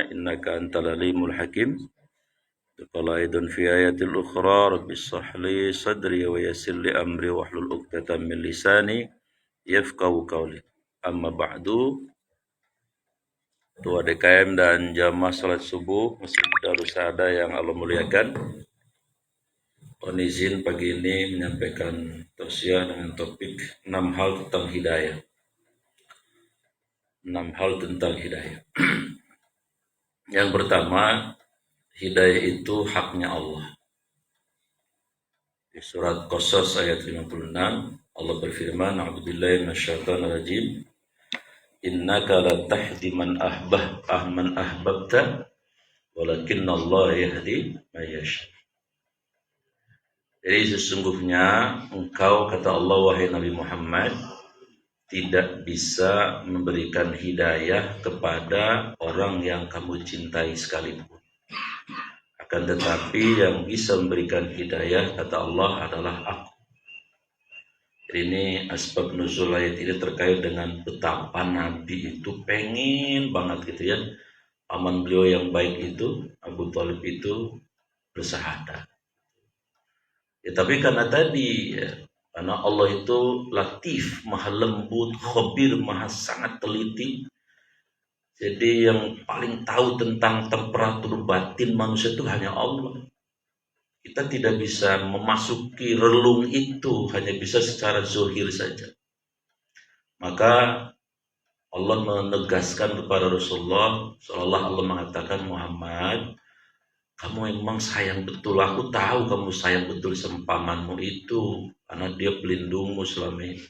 إنك أنت العليم الحكيم. قال أيضا في آية أخرى رب اشرح لي صدري ويسر لي أمري واحلل عقدة من لساني يفقهوا قولي. Amma ba'du, Ketua DKM dan jamaah salat subuh Masjid Darus Saada yang Allah muliakan. Mohon izin pagi ini menyampaikan tausiah dengan topik 6 hal tentang hidayah. 6 hal tentang hidayah. Yang pertama, hidayah itu haknya Allah. Di surat Qasas ayat 56, Allah berfirman, A'udzubillahi minasyaitonir rajim. Innaka la tahdi man ahbabta walakinna Allah yahdi man yasha. Jadi sesungguhnya engkau, kata Allah, wahai Nabi Muhammad, tidak bisa memberikan hidayah kepada orang yang kamu cintai sekalipun. Akan tetapi yang bisa memberikan hidayah, kata Allah, adalah aku. Jadi ini asbab nuzul ayat ini terkait dengan betapa Nabi itu pengen banget gitu ya, paman beliau yang baik itu, Abu Thalib itu, bersahadat. Ya, tapi karena tadi ya, karena Allah itu latif, maha lembut, khabir, maha sangat teliti. Jadi yang paling tahu tentang temperatur batin manusia itu hanya Allah. Kita tidak bisa memasuki relung itu, hanya bisa secara zohir saja. Maka Allah menegaskan kepada Rasulullah, seolah Allah mengatakan, Muhammad, kamu memang sayang betul, aku tahu kamu sayang betul sama pamanmu itu, karena dia pelindungmu selama ini.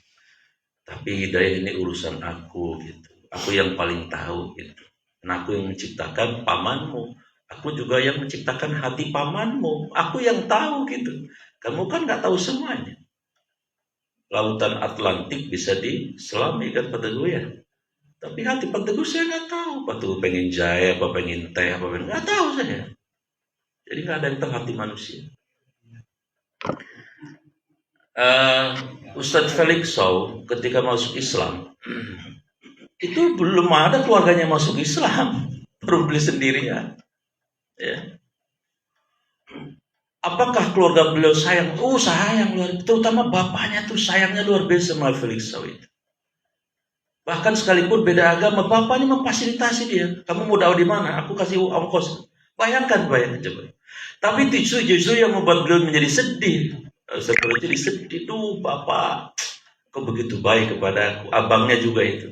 Tapi hidayah ini urusan aku gitu. Aku yang paling tahu gitu. Dan aku yang menciptakan pamanmu. Aku juga yang menciptakan hati pamanmu. Aku yang tahu gitu. Kamu kan nggak tahu semuanya. Lautan Atlantik bisa diselami kan Pak Teguh ya. Tapi hati Pak Teguh saya nggak tahu. Pak Teguh pengen jahe, apa pengen teh, apa pengen, nggak tahu saya. Jadi nggak ada yang tahu hati manusia. Ustadz Felix Shaw ketika masuk Islam itu belum ada keluarganya masuk Islam, baru beli sendirian. Ya. Apakah keluarga beliau sayang? Oh sayang, terutama bapaknya tuh sayangnya luar biasa sama Felix Shaw itu. Bahkan sekalipun beda agama, bapaknya memfasilitasi dia. Kamu mau dakwah di mana? Aku kasih ongkos. Bayangkan coba. Tapi justru yang membuat beliau menjadi sedih. Seperti jadi sedih tuh, bapak kok begitu baik kepada aku, abangnya juga itu.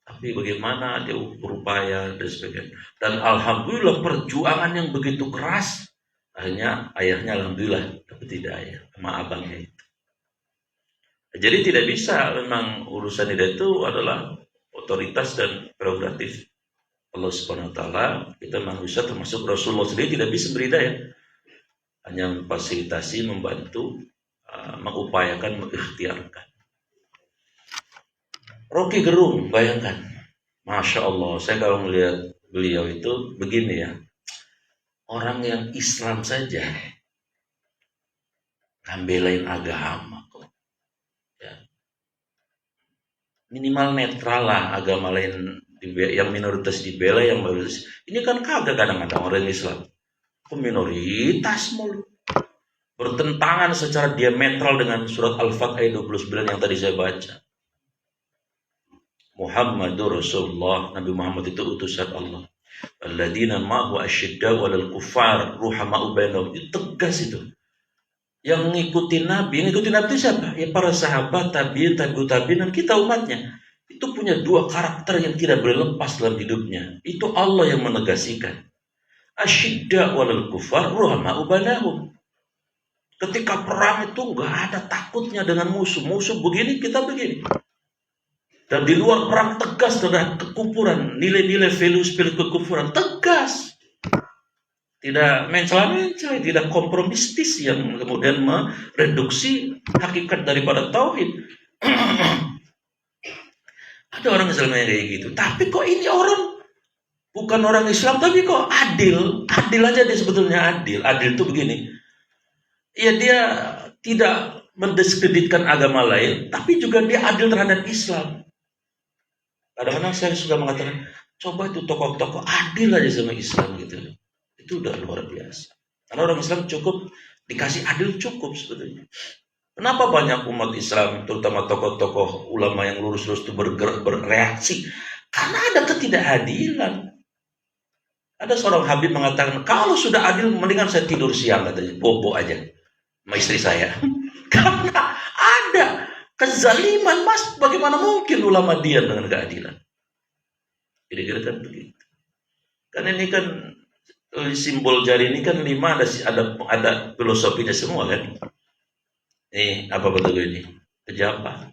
Tapi bagaimana dia berupaya dan sebagainya. Dan alhamdulillah perjuangan yang begitu keras, akhirnya ayahnya alhamdulillah dapat hidayah sama abangnya itu. Jadi tidak bisa, memang urusan hidayah itu adalah otoritas dan prerogatif Allah Subhanahu wa taala. Kita manusia termasuk Rasulullah sendiri tidak bisa berhidayah. Hanya memfasilitasi, membantu, mengupayakan, mengikhtiarkan. Rocky Gerung, bayangkan, Masya Allah, saya kalau melihat beliau itu begini ya, orang yang Islam saja ngebelain agama kok, ya. Minimal netral lah, agama lain yang minoritas dibela, yang mayoritas. Ini kan kagak kadang-kadang orang Islam, minoritas mulu, bertentangan secara diametral dengan surat Al-Fatih ayat 29 yang tadi saya baca. Muhammadur Rasulullah, Nabi Muhammad itu utusan Allah. Alladzina ma'hu asyidda'u 'alal kuffar ruhama'u bainahum. Itu tegas itu. Yang ngikutin Nabi itu siapa? Ya para sahabat, tabi'in, tabi'ut tabi'in, dan kita umatnya. Itu punya dua karakter yang tidak boleh lepas dalam hidupnya. Itu Allah yang menegasikan. Asyidda'u 'alal kuffar ruhama'u bainahum. Ketika perang itu enggak ada takutnya dengan musuh. Musuh begini, kita begini. Dan di luar perang tegas terhadap kekufuran, nilai-nilai value kekufuran tegas. Tidak mencela-mencela, tidak kompromistis yang kemudian mereduksi hakikat daripada tauhid. Ada orang Islam yang kayak gitu. Tapi kok ini orang bukan orang Islam, tapi kok adil. Adil aja dia sebetulnya adil. Adil itu begini. Ya dia tidak mendiskreditkan agama lain, tapi juga dia adil terhadap Islam. Kadang-kadang saya suka mengatakan, Coba itu tokoh-tokoh adil aja sama Islam gitu. Itu udah luar biasa. Karena orang Islam cukup dikasih adil cukup sebetulnya. Kenapa banyak umat Islam, terutama tokoh-tokoh ulama yang lurus-lurus itu bergerak, bereaksi? Karena ada ketidakadilan. Ada seorang Habib mengatakan, kalau sudah adil, mendingan saya tidur siang katanya, bobo aja sama istri saya. Karena ada kezaliman, mas, bagaimana mungkin ulama diam dengan keadilan? Kira-kira kan begitu. Kan ini kan simbol jari ini kan 5 ada filosofinya semua kan. Ini apa betul ini? Pejabat.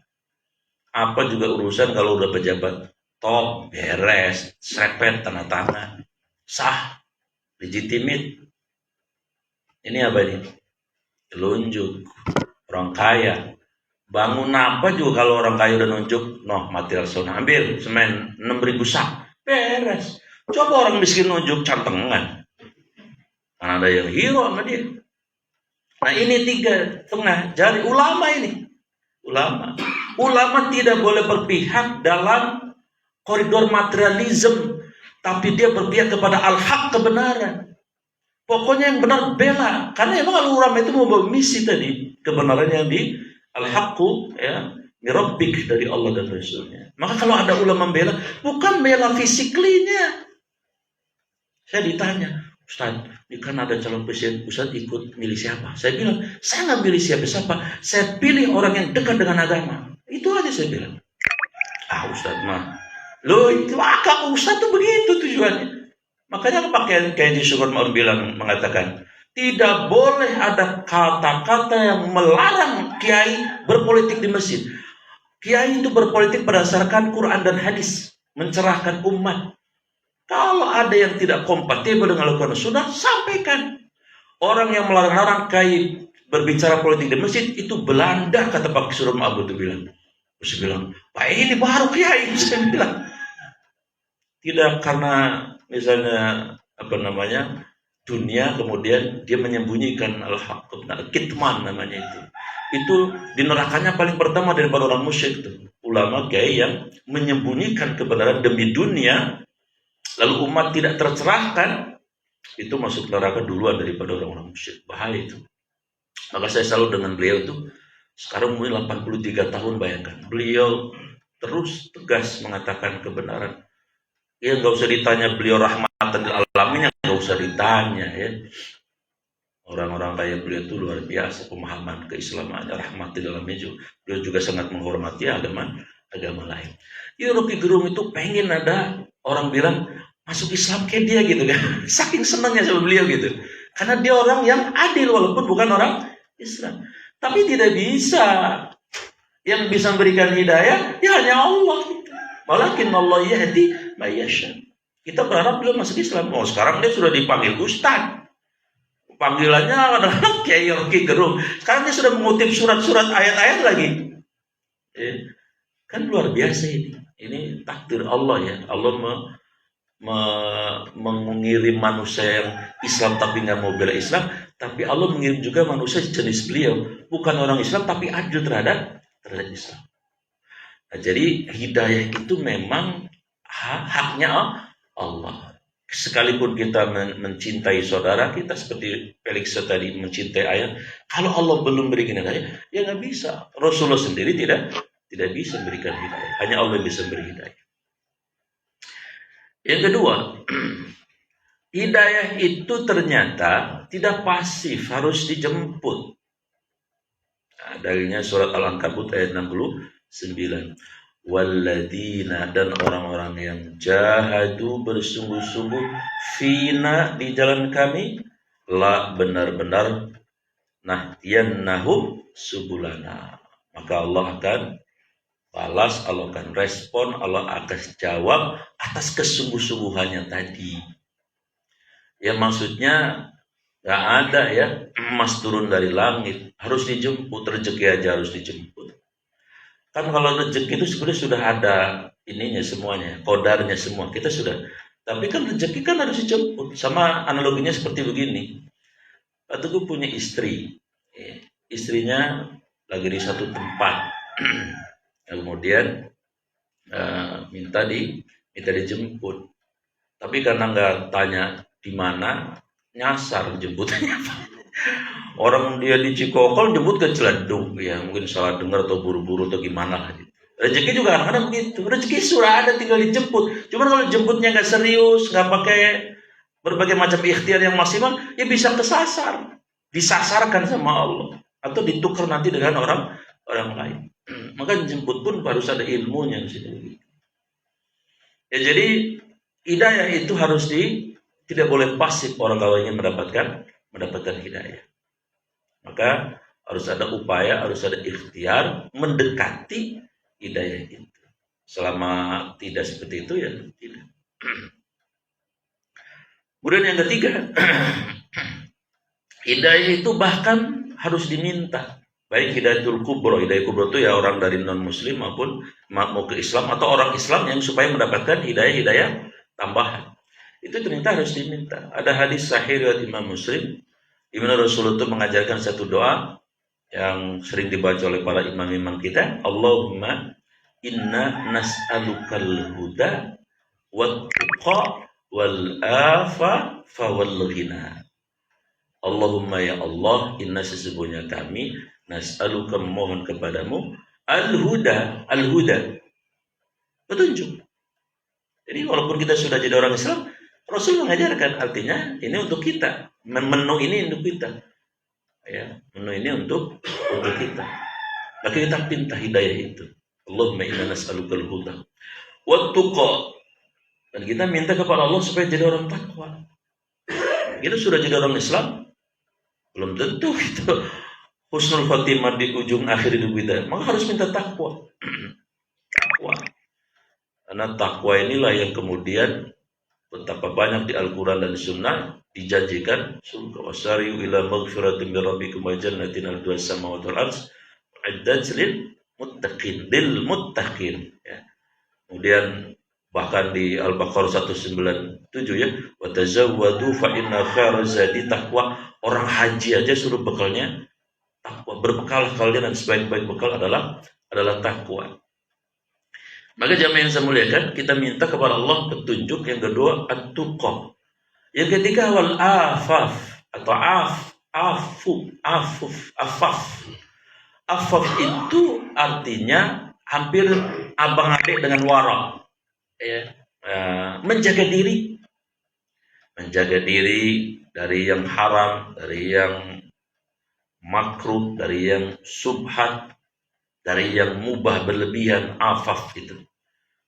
Apa juga urusan kalau udah pejabat top, beres, serepet, tanda tangan, sah, legitimate. Ini apa ini? Telunjuk. Orang kaya. Bangun apa juga kalau orang kaya udah nunjuk, noh material sona, ambil semen 6.000 sak, beres. Coba orang miskin nunjuk cantengan. Karena ada yang hero sama dia. Nah ini 3 tengah jari ulama ini. Ulama tidak boleh berpihak dalam koridor materialisme, tapi dia berpihak kepada al-haq, kebenaran. Pokoknya yang benar bela. Karena emang ulama itu mau misi tadi, kebenaran yang di al-haqqu ya, mirabbik dari Allah dan Rasulnya. Maka kalau ada ulama bela, bukan bela fisiklinya. Saya ditanya, Ustaz, kan ada calon presiden, Ustaz ikut milih siapa? Saya bilang, saya nggak milih siapa-siapa, saya pilih orang yang dekat dengan agama. Itu aja saya bilang. Ustaz mah, loh itu akal Ustaz tuh begitu tujuannya. Makanya pakaian kayak di Syukur Ma'ruf bilang mengatakan, tidak boleh ada kata-kata yang melarang kiai berpolitik di masjid. Kiai itu berpolitik berdasarkan Quran dan hadis, mencerahkan umat. Kalau ada yang tidak kompatibel dengan Al-Quran sudah sampaikan. Orang yang melarang-larang kiai berbicara politik di masjid itu Belanda, kata Pak Syukur Ma'ruf itu bilang. Saya bilang, Pak ini baru kiai. Saya bilang, tidak karena misalnya dunia, kemudian dia menyembunyikan al-haq, kitman namanya itu di nerakanya paling pertama daripada orang musyrik itu ulama kiai yang menyembunyikan kebenaran demi dunia, lalu umat tidak tercerahkan, itu masuk neraka duluan daripada orang-orang musyrik. Bahaya itu. Maka saya selalu dengan beliau itu, sekarang umur 83 tahun, bayangkan beliau terus tegas mengatakan kebenaran. Ya nggak usah ditanya beliau rahmatan lil alamin, nggak usah ditanya ya. Orang-orang kayak beliau itu luar biasa pemahaman keislamannya, rahmatil alamin juga. Beliau juga sangat menghormati agama lain. Ya Rocky Gerung itu pengen ada orang bilang masuk Islam kayak dia gitu kan. Saking senangnya sama beliau gitu. Karena dia orang yang adil walaupun bukan orang Islam. Tapi tidak bisa. Yang bisa memberikan hidayah ya hanya Allah. Walakin Allah yahdi may yasha. Kita berharap beliau masuk Islam. Oh, sekarang dia sudah dipanggil ustaz. Panggilannya adalah Kiai Rocky Gerung. Sekarang dia sudah mengutip surat-surat ayat-ayat lagi. Kan luar biasa ini. Ini takdir Allah ya. Allah mengirim manusia yang Islam tapi nggak mau bela Islam. Tapi Allah mengirim juga manusia jenis beliau. Bukan orang Islam tapi adil terhadap Islam. Nah, jadi hidayah itu memang haknya Allah. Sekalipun kita mencintai saudara kita seperti Felix tadi mencintai ayah, kalau Allah belum berikan hidayah, ya nggak bisa. Rasulullah sendiri tidak bisa memberikan hidayah. Hanya Allah yang bisa memberi hidayah. Yang kedua, hidayah itu ternyata tidak pasif, harus dijemput. Nah, dalilnya surat Al-Ankabut ayat 69. Walladzina, dan orang-orang yang jahadu bersungguh-sungguh fina di jalan kami, la benar-benar nahdiyannahum subulana, maka Allah akan balas, Allah akan respon, Allah akan jawab atas kesungguh-sungguhannya tadi. Ya maksudnya gak ada ya emas turun dari langit, harus dijemput, rezeki aja harus dijemput. Kan kalau rezeki itu sebenarnya sudah ada ininya semuanya, kodarnya semua, kita sudah. Tapi kan rezeki kan harus dijemput. Sama analoginya seperti begini. Pak Teguh punya istri. Istrinya lagi di satu tempat. Kemudian minta dijemput. Tapi karena nggak tanya di mana, nyasar jemputnya. Orang dia di Cikokol jemput ke Ciledug, ya mungkin salah dengar atau buru-buru atau gimana lah. Rezeki juga kadang-kadang begitu. Rezeki sudah ada, tinggal dijemput. Cuman kalau jemputnya nggak serius, nggak pakai berbagai macam ikhtiar yang maksimal, ya bisa kesasar, disasarkan sama Allah, atau ditukar nanti dengan orang lain. Maka jemput pun harus ada ilmunya di situ. Ya jadi hidayah itu tidak boleh pasif orang kalau ingin mendapatkan hidayah. Maka harus ada upaya, harus ada ikhtiar mendekati hidayah itu. Selama tidak seperti itu ya tidak. Kemudian yang ketiga, hidayah itu bahkan harus diminta. Baik hidayatul kubro, hidayah kubro itu ya orang dari non muslim maupun mau ke Islam atau orang Islam yang supaya mendapatkan hidayah tambahan. Itu ternyata harus diminta. Ada hadis sahih riwayat Imam Muslim, di mana Rasulullah itu mengajarkan satu doa yang sering dibaca oleh para imam-imam kita. Allahumma inna nas'alukal huda wat tuqa wal afa fawal ghina. Allahumma ya Allah, inna sesungguhnya kami nas'aluka memohon kepadamu al-huda, petunjuk. Jadi walaupun kita sudah jadi orang Islam, Rasul mengajarkan artinya ini untuk kita, menu ini untuk kita, ya menu ini untuk kita. Maka kita minta hidayah itu. Allahumma inna nas'aluka al-huda wat tuqa, dan kita minta kepada Allah supaya jadi orang takwa. Kita sudah jadi orang Islam, belum tentu kita husnul khatimah di ujung akhir hidup kita. Maka harus minta takwa. Takwa. Karena takwa inilah yang kemudian betapa banyak di Al-Quran dan Sunnah dijanjikan surga. Wasari'u ila maghfiratin min rabbikum wa jannatin arduha as-samawati wal ardh uiddat lil muttaqin. Ya. Kemudian bahkan di Al-Baqarah 197 ya, wa tazawwadu fa inna khairaz zadi taqwa. Orang haji aja suruh bekalnya takwa. Berbekal kalian dan sebaik-baik bekal adalah takwa. Maka jamaah yang saya muliakan, kita minta kepada Allah petunjuk. Yang kedua, at-tuqa. Yang ketiga, wal afaf atau afaf. Afaf itu artinya hampir abang adik dengan wara. Ya. Menjaga diri dari yang haram, dari yang makruh, dari yang subhat, dari yang mubah berlebihan, afaf itu.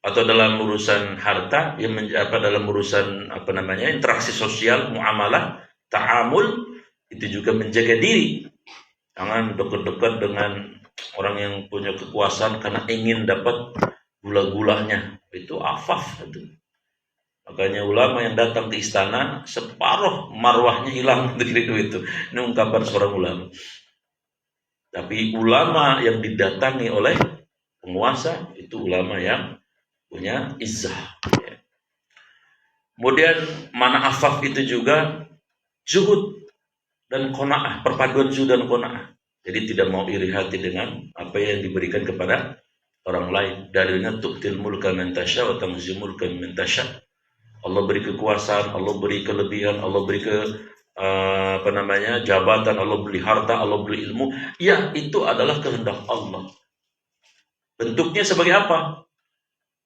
Atau dalam urusan harta, dalam urusan interaksi sosial, muamalah, ta'amul, itu juga menjaga diri. Jangan dekat-dekat dengan orang yang punya kekuasaan karena ingin dapat gula-gulanya. Itu afaf itu. Makanya ulama yang datang ke istana separuh marwahnya hilang dari itu. Ini ungkapan seorang ulama. Tapi ulama yang didatangi oleh penguasa itu ulama yang punya izzah. Kemudian mana afaf itu juga zuhud dan qanaah, perpaduan zuhud dan qanaah. Jadi tidak mau iri hati dengan apa yang diberikan kepada orang lain. Dalilnya tu'til mulka man tasya wa tanzil mulka man tasya. Allah beri kekuasaan, Allah beri kelebihan, Allah beri jabatan, Allah beri harta, Allah beri ilmu. Ya, itu adalah kehendak Allah. Bentuknya sebagai apa?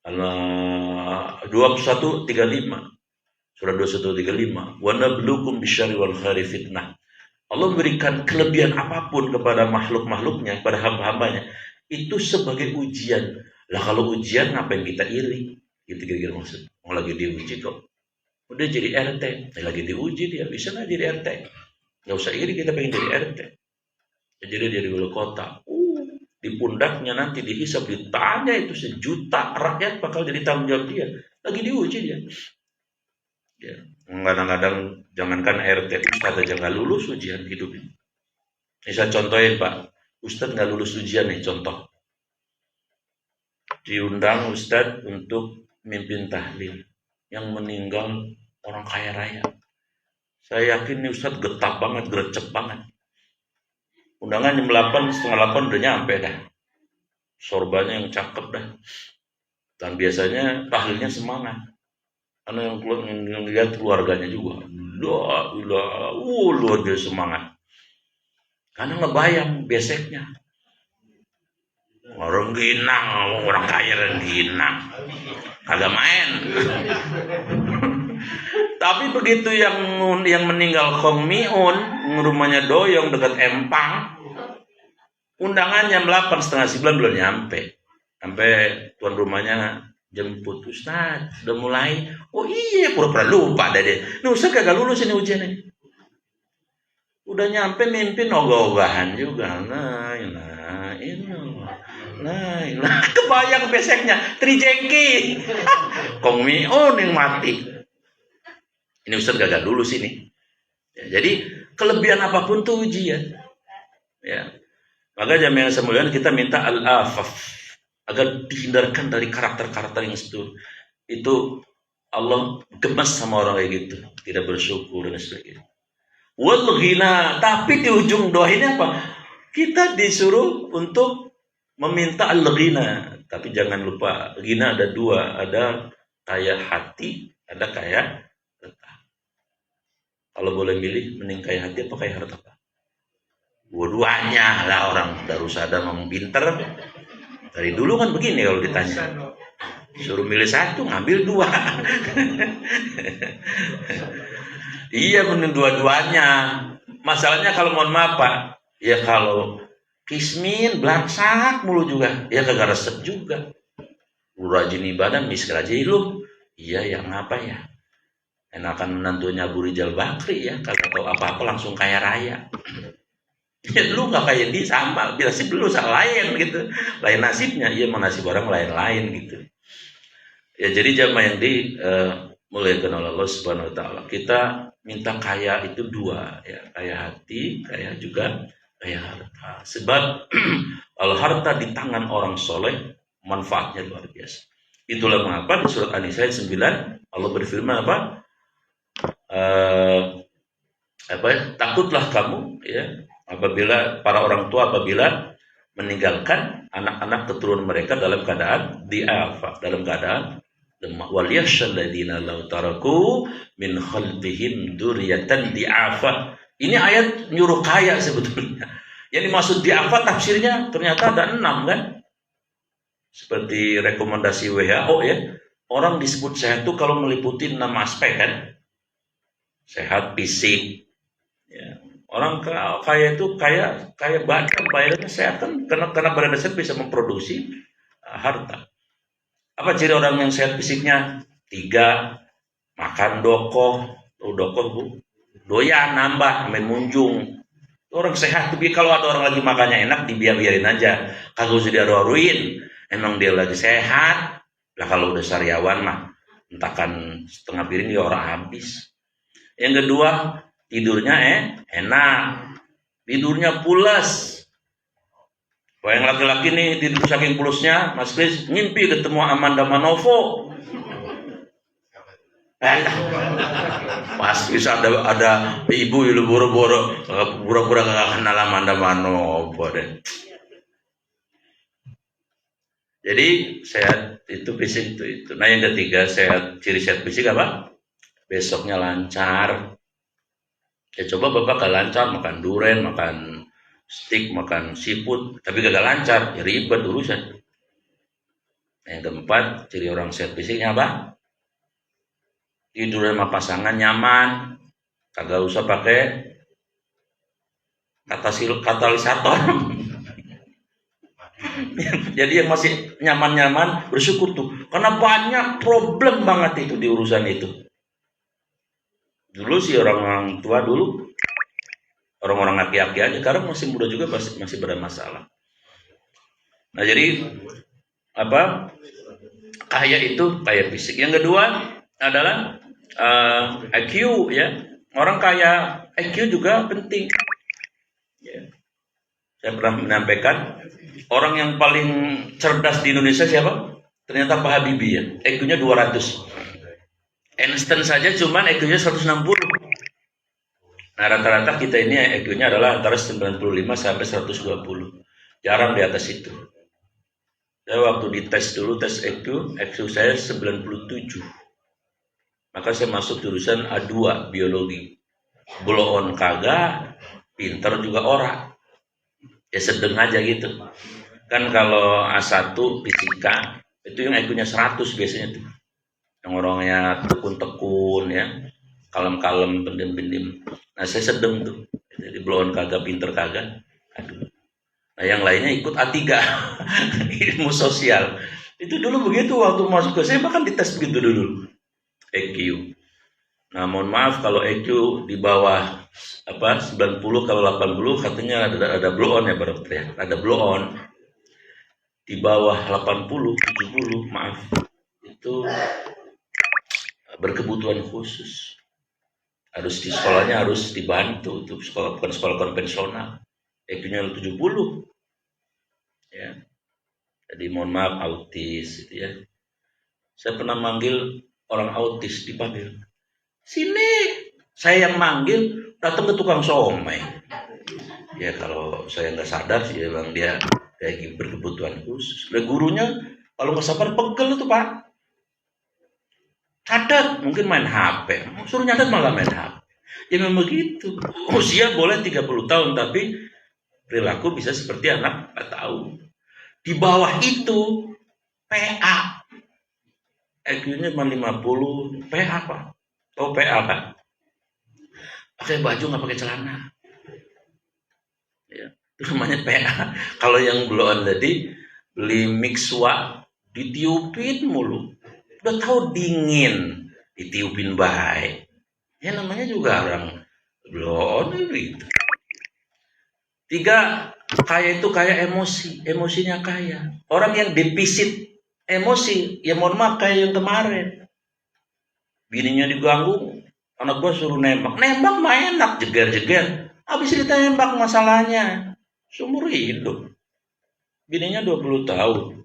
Allah 21:35. Surah 21:35. Wa nabluukum bisyarri wal khairi fitnah. Allah memberikan kelebihan apapun kepada makhluk-makhluknya, kepada hamba-hambanya, itu sebagai ujian. Lah kalau ujian ngapain kita iri? Gitu kira-kira maksud. Mau lagi diuji kok. Udah jadi RT, lagi diuji dia, bisa nggak jadi RT? Nggak usah iri kita pengen jadi RT. Jadi dia di wali kota. Di pundaknya nanti dihisap, ditanya itu 1 juta rakyat bakal jadi tanggung jawab dia. Lagi diuji dia. Ya. Kadang-kadang jangankan RT, Ustadz aja nggak lulus ujian hidup ini. Saya contohin Pak, Ustadz nggak lulus ujian nih contoh. Diundang Ustadz untuk mimpin tahlil yang meninggal orang kaya raya. Saya yakin nih Ustadz getah banget, gercep banget. Undangan jam 8, setengah 8 udah nyampe dah. Sorbannya yang cakep dah. Dan biasanya tahlilnya semangat. Karena yang lihat keluarganya juga. Luar biasa semangat. Karena ngebayang beseknya. Orang ginang, orang kaya dan ginang. Kagak main. Tapi begitu yang meninggal Kong Miun, rumahnya Doyong dekat Empang, undangan jam 8, setengah 9 belum nyampe. Sampai tuan rumahnya jemput, Ustaz, udah mulai. Oh iya, pura-pura lupa dah dia. Nih Ustaz kagak lulus ini ujian ini. Udah nyampe mimpin ogah-ogahan juga. Nah, kebayang beseknya, Trijengki. Kong Miun yang mati. Ini Ustaz gagal lulus ini. Ya, jadi kelebihan apapun tuh ujian. Ya. Maka jamaah yang semuanya kita minta al-afaf agar dihindarkan dari karakter-karakter yang itu Allah gemas sama orang kayak gitu, tidak bersyukur dan sebagainya. Wal ghina, tapi di ujung doa ini apa? Kita disuruh untuk meminta al-ghina, tapi jangan lupa ghina ada dua, ada kaya hati, ada kaya harta. Kalau boleh milih, mending kaya hati apa kaya harta? Dua-duanya lah, orang Darusada memang pinter. Dari dulu kan begini kalau ditanya. Suruh milih satu, ngambil dua. Iya, mending dua-duanya. Masalahnya kalau mohon maaf Pak, ya kalau kismin, belaksak mulu juga, ya kagak resep juga. Lu rajin ibadah, miskin aja lu. Iya, yang apa ya? Enakan menantunya Abu Rizal Bakri ya, kagak tahu apa-apa langsung kaya raya. Ya lu gak kayak dia sama, nasib lu lain gitu, lain nasibnya, iya nasib orang lain-lain gitu. Ya jadi jamaah yang dimuliakan oleh Allah Subhanahu Wa Taala, kita minta kaya itu dua, ya kaya hati, kaya juga kaya harta. Sebab kalau harta di tangan orang soleh, manfaatnya luar biasa. Itulah mengapa di surat An-Nisa 9 Allah berfirman apa? Takutlah kamu, ya. Apabila para orang tua apabila meninggalkan anak-anak keturunan mereka dalam keadaan diafa, dalam keadaan lemah. Waliyashal ladina law taraku min khalfihim dzurriyyatan diafa. Ini ayat nyuruh kaya sebetulnya. Yang dimaksud diafa tafsirnya ternyata ada 6 kan? Seperti rekomendasi WHO ya. Orang disebut sehat itu kalau meliputi 6 aspek kan? Sehat fisik, ya. Orang kaya itu kaya badan, badannya sehat kan, karena badan sehat bisa memproduksi harta. Apa ciri orang yang sehat fisiknya? 3, makan dokoh, bu, doyan nambah, main munjung. Orang sehat, tapi kalau ada orang lagi makannya enak, dibiarin aja, kagak usah diaru-aruin. Emang dia lagi sehat, lah kalau udah sariawan mah, entahkan setengah piring ya orang habis. Yang kedua, tidurnya enak, tidurnya pulas. Kalau yang laki-laki nih tidur saking pulusnya, Mas Kris ngimpi ketemu Amanda Manovo. Mas Kris ada ibu yang buru-buru nggak kenal Amanda Manovo deh. Jadi sehat itu fisik itu. Nah yang ketiga ciri sehat fisik apa? Besoknya lancar. Ya coba Bapak gak lancar makan durian, makan steak, makan seafood, tapi gagal lancar, ya ribet urusan. Nah, yang keempat, ciri orang sehat fisiknya apa? Tidur sama pasangan nyaman, kagak usah pakai katalisator. Jadi yang masih nyaman-nyaman bersyukur tuh, karena banyak problem banget itu di urusan itu. Dulu sih orang tua dulu, orang-orang aki-aki aja, sekarang masih muda juga masih bermasalah. Nah jadi apa? Kaya itu kaya fisik. Yang kedua adalah IQ ya. Orang kaya IQ juga penting. Ya. Saya pernah menyampaikan orang yang paling cerdas di Indonesia siapa? Ternyata Pak Habibie ya. IQ-nya 200. Einstein saja cuman IQ-nya 160. Nah rata-rata kita ini IQ-nya adalah antara 95 sampai 120. Jarang di atas itu. Saya waktu dites dulu, tes IQ saya 97. Maka saya masuk jurusan A2 biologi. Blow on kagak, pinter juga orang. Ya sedeng aja gitu. Kan kalau A1 fisika itu yang IQ-nya 100 biasanya tuh. Yang orangnya tekun-tekun ya, kalem-kalem, pendim-pendim. Nah saya sedeng tuh. Jadi blow on kagak, pinter kagak. Aduh. Nah yang lainnya ikut A3 ilmu sosial. Itu dulu begitu waktu masuk ke saya bahkan dites begitu dulu. EQ. Nah, mohon maaf kalau EQ di bawah 90, kalau 80 katanya ada blow on ya berarti ya. Ada blow on. Di bawah 80, 70, maaf. Itu berkebutuhan khusus. Harus di sekolahnya harus dibantu untuk sekolah, bukan sekolah konvensional. EQ-nya 70. Ya. Jadi mohon maaf autis gitu ya. Saya pernah manggil orang autis dipanggil. Sini, saya yang manggil, datang ke tukang somai. Ya kalau saya nggak sadar sih emang dia kayak berkebutuhan khusus. Dan gurunya kalau nggak sabar pegel itu Pak. Catat, mungkin main HP. Suruh nyatet malah main HP. Ya memang begitu. Usia boleh 30 tahun, tapi perilaku bisa seperti anak 4 tahun. Di bawah itu, PA. IQ-nya cuma 50, PA Pak. Tahu PA kan? Pakai baju nggak pakai celana. Ya, itu namanya PA. Kalau yang blow on tadi beli mixwa ditiupin mulu. Udah tahu dingin ditiupin baik. Ya namanya juga orang blow on gitu. 3, kaya itu kaya emosi, emosinya kaya. Orang yang defisit emosi, ya mohon maaf kayak yang kemarin. Bininya diganggu, anak gua suruh nembak mah enak, jeger-jeger. Habis ditembak masalahnya, seumur hidup. Bininya 20 tahun,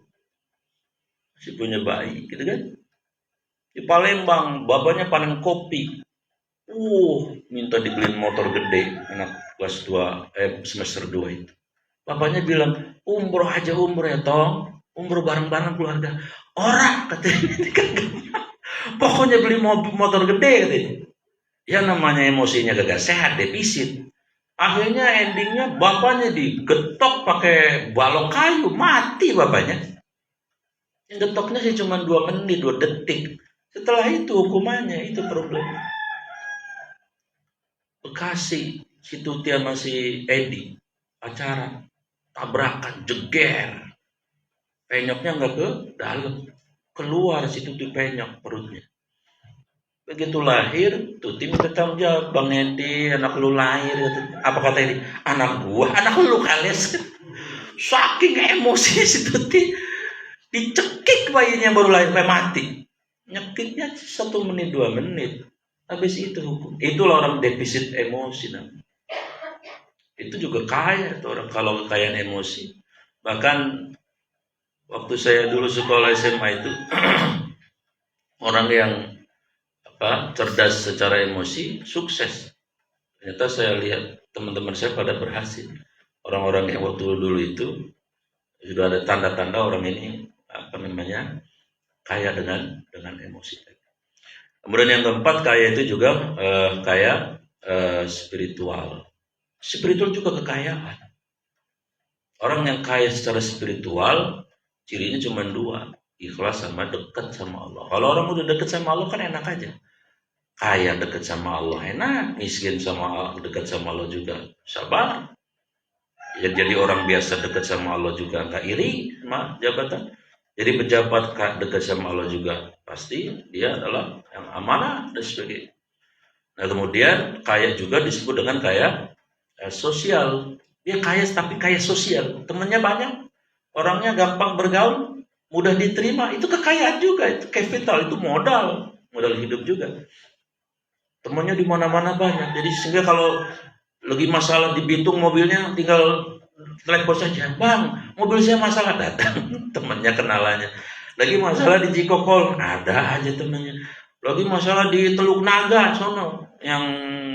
masih punya bayi, gitu kan? Di Palembang, bapaknya panen kopi. Minta dibeliin motor gede, anak kelas 2, semester 2 itu. Bapaknya bilang, umroh aja umroh ya Tong, umroh bareng-bareng keluarga. Orang katanya, pokoknya beli motor gede katanya. Ya namanya emosinya gak sehat, defisit. Akhirnya endingnya bapaknya digetok pakai balok kayu, mati bapaknya. Yang getoknya sih cuma 2 menit, 2 detik. Setelah itu hukumannya, itu problem. Bekasi, si Tuti sama si Edi, pacaran, tabrakan, jeger. Penyoknya nggak ke dalam, keluar si Tuti penyok perutnya. Begitu lahir, Tuti minta tanggung jawab, Bang Edi, anak lu lahir. Apa kata Edi? Anak gua, anak lu kales. Saking emosi si Tuti, dicekik bayinya baru lahir, sampai mati. Nyekiknya 1 menit, 2 menit. Habis itu hukum. Itulah orang defisit emosi namanya. Itu juga kaya tuh orang kalau kekayaan emosi. Bahkan waktu saya dulu sekolah SMA itu orang yang cerdas secara emosi sukses. Ternyata saya lihat teman-teman saya pada berhasil. Orang-orang yang waktu dulu itu sudah ada tanda-tanda orang ini kaya dengan emosi. Kemudian yang keempat, kaya itu juga kaya spiritual. Spiritual juga kekayaan. Orang yang kaya secara spiritual, cirinya cuma 2, ikhlas sama dekat sama Allah. Kalau orang udah dekat sama Allah kan enak aja. Kaya dekat sama Allah enak, miskin sama dekat sama Allah juga sabar. Ya, jadi orang biasa dekat sama Allah juga nggak iri sama jabatan. Jadi pejabat dekat sama Allah juga pasti dia adalah yang amanah dan sebagainya. Nah kemudian kaya juga disebut dengan kaya sosial. Dia kaya tapi kaya sosial. Temannya banyak, orangnya gampang bergaul, mudah diterima. Itu kekayaan juga, itu capital, itu modal hidup juga. Temannya di mana-mana banyak. Jadi sehingga kalau lagi masalah di Bitung mobilnya tinggal telepon saja, Bang, mobil saya masalah, datang temannya kenalannya. Lagi masalah di Cikokol, ada aja temannya. Lagi masalah di Teluk Naga, sono, yang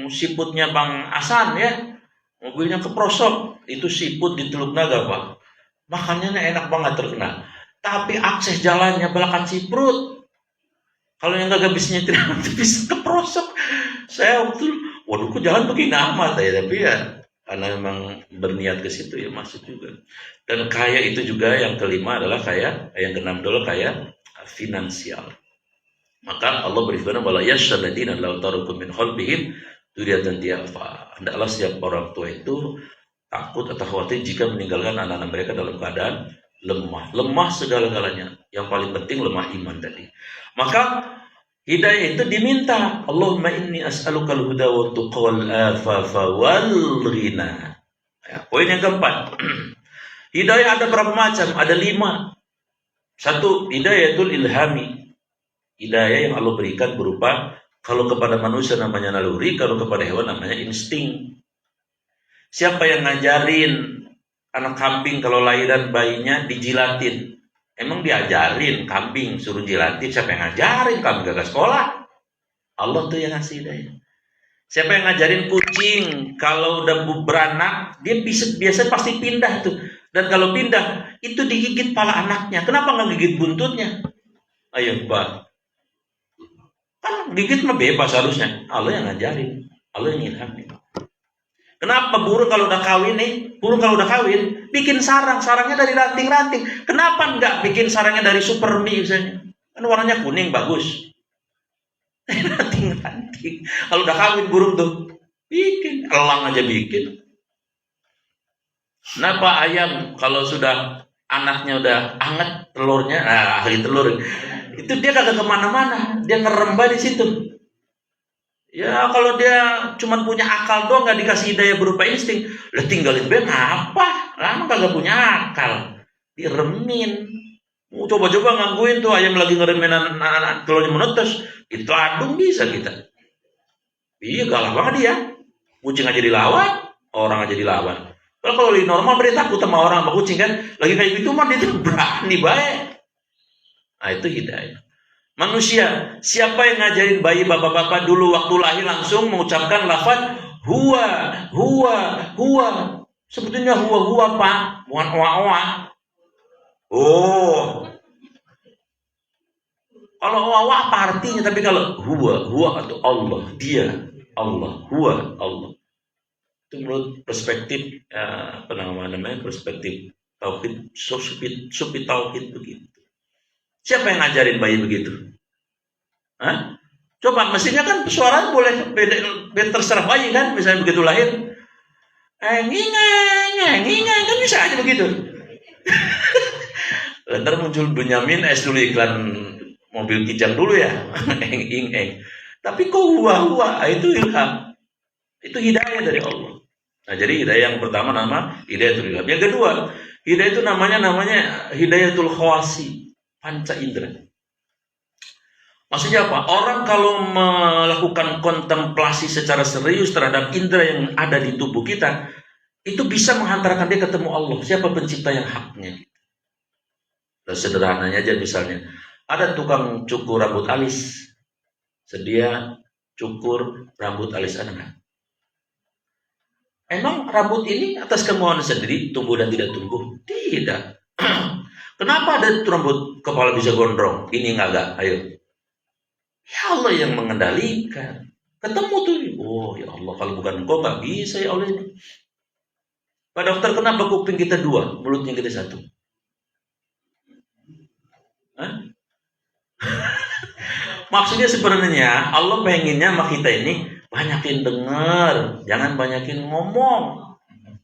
siputnya Bang Asan ya, mobilnya keprosok, itu siput di Teluk Naga Pak. Makannya enak banget terkenal. Tapi akses jalannya belakang Ciprut, Kalau yang kagak bisa nyetir nanti bisa keprosok. Saya waktu, waduh kok jalan begini amat ya, tapi ya karena memang berniat ke situ ya masuk juga. Dan kaya itu juga yang kelima adalah kaya, yang keenam dulu kaya finansial. Maka Allah berfirman, wala yasyalladzina law taruku min khalfihim dzurriyyatan dhi'afa. Hendaklah setiap orang tua itu takut atau khawatir jika meninggalkan anak-anak mereka dalam keadaan lemah segala-galanya. Yang paling penting lemah iman tadi. Maka hidayah itu diminta. Allahumma inni as'alukal huda wa tuqa wal afafa wal ghina. Ya, poin yang keempat. Hidayah ada berapa macam? Ada 5. Satu, hidayatul ilhami. Hidayah yang Allah berikan berupa, kalau kepada manusia namanya naluri, kalau kepada hewan namanya insting. Siapa yang ngajarin anak kambing kalau lahiran bayinya dijilatin? Emang diajarin kambing suruh jilatin? Siapa yang ngajarin? Kambing gak sekolah. Allah tuh yang ngasih hidayah. Siapa yang ngajarin kucing kalau udah beranak dia biasa pasti pindah tuh. Dan kalau pindah itu digigit pala anaknya. Kenapa nggak gigit buntutnya? Ayo Pak. Kan gigit mah bebas harusnya. Allah yang ngajarin. Allah yang ilhamin. Kenapa burung kalau udah kawin bikin sarangnya dari ranting-ranting. Kenapa enggak bikin sarangnya dari super mie misalnya? Kan warnanya kuning bagus. Ranting-ranting. Kalau udah kawin burung tuh bikin, elang aja bikin. Kenapa ayam kalau sudah anaknya udah anget telurnya, ahli telur itu dia kagak kemana-mana, dia ngerembah di situ. Ya kalau dia cuma punya akal doang nggak dikasih hidayah berupa insting, lah tinggalin ben apa? Lama kagak punya akal, diremin. Coba-coba ngangguin tuh ayam lagi ngeremin anak telurnya menetes, itu adung bisa kita. Iya galak banget dia, kucing aja dilawan, orang aja dilawan. Kalau lagi normal dia takut sama orang sama kucing kan, lagi kayak gitu mah dia tuh berani baik. Nah itu hidayah. Manusia, siapa yang ngajarin bayi bapak-bapak dulu waktu lahir langsung mengucapkan lafaz huwa. Sebetulnya huwa Pak, bukan oa. Oh. Kalau oa apa artinya? Tapi kalau huwa atau Allah, dia Allah, huwa Allah. Itu menurut perspektif perspektif tauhid, sufi tauhid begitu. Siapa yang ngajarin bayi begitu? Hah? Coba mestinya kan suara boleh beda terserah bayi kan, misalnya begitu lahir, ngingeng kan bisa aja begitu. Ntar muncul Benyamin dulu iklan mobil kijang dulu ya, eng. Tapi kok huwa itu ilham, itu hidayah dari Allah. Nah jadi hidayah yang pertama nama hidayatul ilham. Yang kedua hidayah itu namanya hidayatul khawasi, panca indera. Maksudnya apa? Orang kalau melakukan kontemplasi secara serius terhadap indera yang ada di tubuh kita, itu bisa menghantarkan dia ketemu Allah. Siapa pencipta yang haknya? Dan sederhananya aja misalnya, ada tukang cukur rambut alis, sedia cukur rambut alis anak. Emang rambut ini atas kemauan sendiri tumbuh dan tidak tumbuh? Tidak. Kenapa ada rambut kepala bisa gondrong? Ini enggak? Ayo. Ya Allah yang mengendalikan. Ketemu tuh. Oh ya Allah, kalau bukan engkau nggak bisa ya Allah ini. Pak dokter, kenapa kuping kita 2, mulutnya kita 1? Maksudnya sebenarnya Allah pengennya sama kita ini banyakin dengar, jangan banyakin ngomong.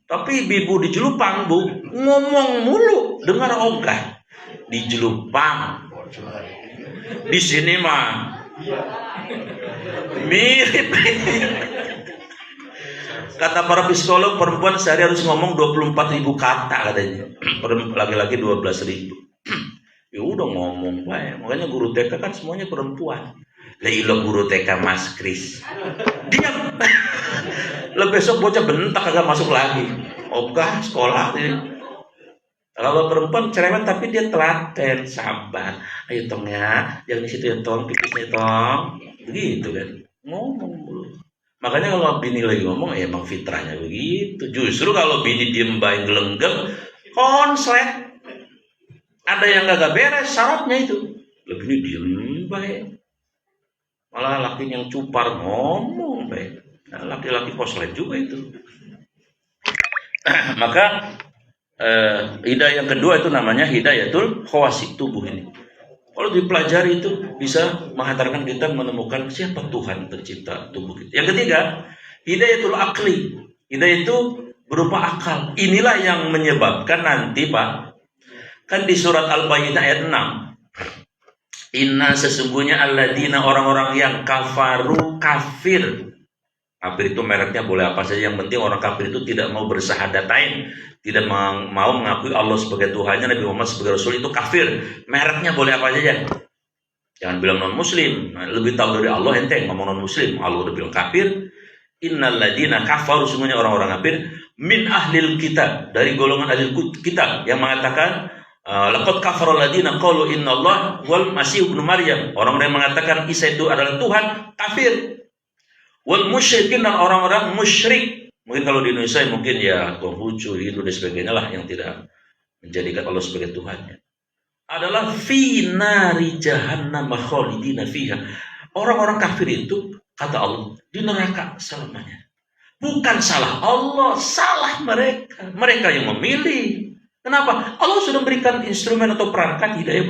Tapi ibu di Jelupang Bu, ngomong mulu, dengar ogah. Di Jelupang. Di sini mah mirip. Kata para psikolog, perempuan sehari harus ngomong 24.000 kata katanya. Laki-laki 12.000. Ya udah ngomong baik. Makanya guru TK kan semuanya perempuan. Lah ilo guru TK Mas Kris. Diam. Lah besok bocah bentak kagak masuk lagi. Ogah sekolah ini. Kalau perempuan cerewet tapi dia telaten, sabar. Ayo tong ya, jangan di situ ya tong, pipisnya tong. Begitu kan. Ngomong dulu. Makanya kalau bini lagi ngomong ya emang fitrahnya begitu. Justru kalau bini diem baik gelenggeng, konslet. Ada yang gak beres syaratnya itu. Lebih diem baik. Malah laki yang cupar ngomong baik. Nah, laki-laki koslet juga itu. Maka hidayah yang kedua itu namanya hidayatul khawasi, tubuh ini. Kalau dipelajari itu bisa menghantarkan kita menemukan siapa Tuhan pencipta tubuh kita. Yang ketiga, hidayatul akli. Hidayah itu berupa akal. Inilah yang menyebabkan nanti Pak, kan di surat Al-Baqarah ayat 6. Inna sesungguhnya alladzina orang-orang yang kafaru kafir. Kafir itu mereknya boleh apa saja, yang penting orang kafir itu tidak mau bersahadatain, tidak mau mengakui Allah sebagai Tuhannya, Nabi Muhammad sebagai Rasul, itu kafir. Mereknya boleh apa saja. Jangan bilang non muslim, lebih tahu dari Allah ente ngomong non muslim. Allah udah bilang kafir. Innal ladina kafaru, semuanya orang-orang kafir, min ahlil kitab, dari golongan ahlil kitab yang mengatakan laqad kafara alladziina qalu innallaha wal masih ibnu Maryam. Orang yang mengatakan Isa itu adalah Tuhan, kafir. Wal musyrikin, dan orang-orang musyrik. Mungkin kalau di Indonesia mungkin ya Konghucu, Hindu dan sebagainya lah yang tidak menjadikan Allah sebagai Tuhannya. Adalah fi nari jahannam khalidina fiha. Orang-orang kafir itu kata Allah di neraka selamanya. Bukan salah Allah, salah mereka. Mereka yang memilih. Kenapa? Allah sudah berikan instrumen atau perangkat hidayah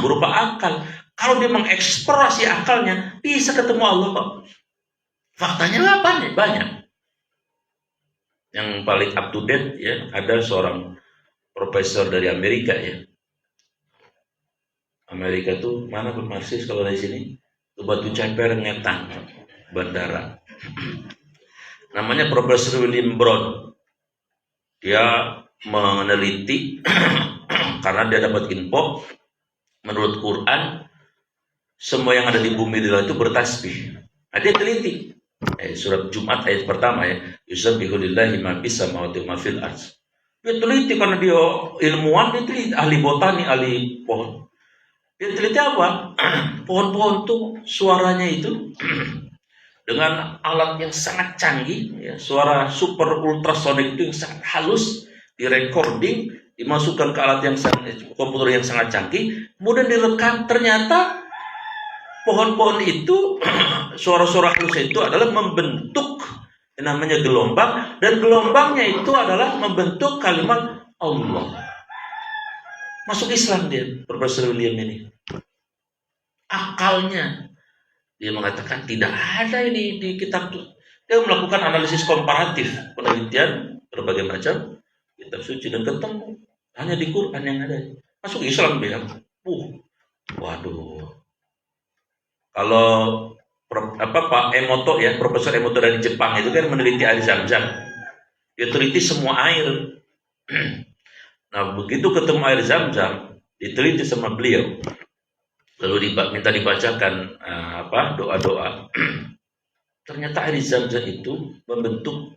berupa akal. Kalau dia mengeksplorasi akalnya, bisa ketemu Allah kok. Faktanya banyak. Yang paling up to date ya, ada seorang profesor dari Amerika ya. Amerika tuh mana Marsis kalau dari sini? Ke Batu Ceper Ngetang bandara. Namanya Profesor William Brown. Dia meneliti karena dia dapat info menurut Quran semua yang ada di bumi di laut itu bertasbih. Nah, dia teliti surat Jumat ayat pertama ya, yusabbihu lillahi ma fis samawati wa ma fil ardh. Dia teliti karena dia ilmuwan, dia teliti, ahli botani, ahli pohon. Dia teliti apa? Pohon-pohon tuh suaranya itu dengan alat yang sangat canggih ya, suara super ultrasonik itu yang sangat halus, di recording, dimasukkan ke alat yang komputer yang sangat canggih, kemudian direkam. Ternyata pohon-pohon itu suara-suara halus itu adalah membentuk yang namanya gelombang, dan gelombangnya itu adalah membentuk kalimat Allah. Masuk Islam dia, Profesor William ini. Akalnya dia mengatakan tidak ada ini di kitab itu. Dia melakukan analisis komparatif, penelitian berbagai macam kitab suci, dan ketemu hanya di Quran yang ada. Masuk Islam dia. Waduh. Kalau Pak Emoto ya, Profesor Emoto dari Jepang itu kan meneliti air Zam-Zam. Dia teliti semua air. Nah, begitu ketemu air Zam-Zam, diteliti sama beliau. Lalu minta dibacakan doa-doa. Ternyata air Zam-Zam itu membentuk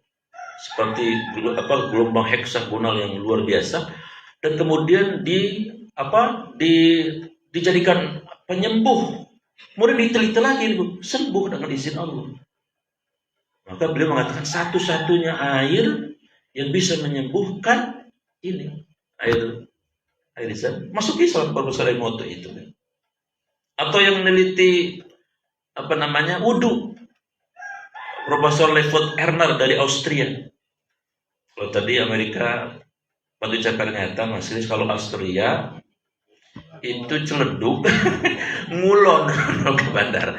seperti gelombang heksagonal yang luar biasa, dan kemudian dijadikan penyembuh. Kemudian diteliti lagi, sembuh dengan izin Allah. Maka beliau mengatakan satu-satunya air yang bisa menyembuhkan ini air Zam. Masuk Islam Profesor Emoto itu. Atau yang meneliti wudu, Profesor Lefort Erner dari Austria. Kalau tadi Amerika Batu Ceper Ngetang, masih kalau Austria itu celeduk ngulon ke bandara.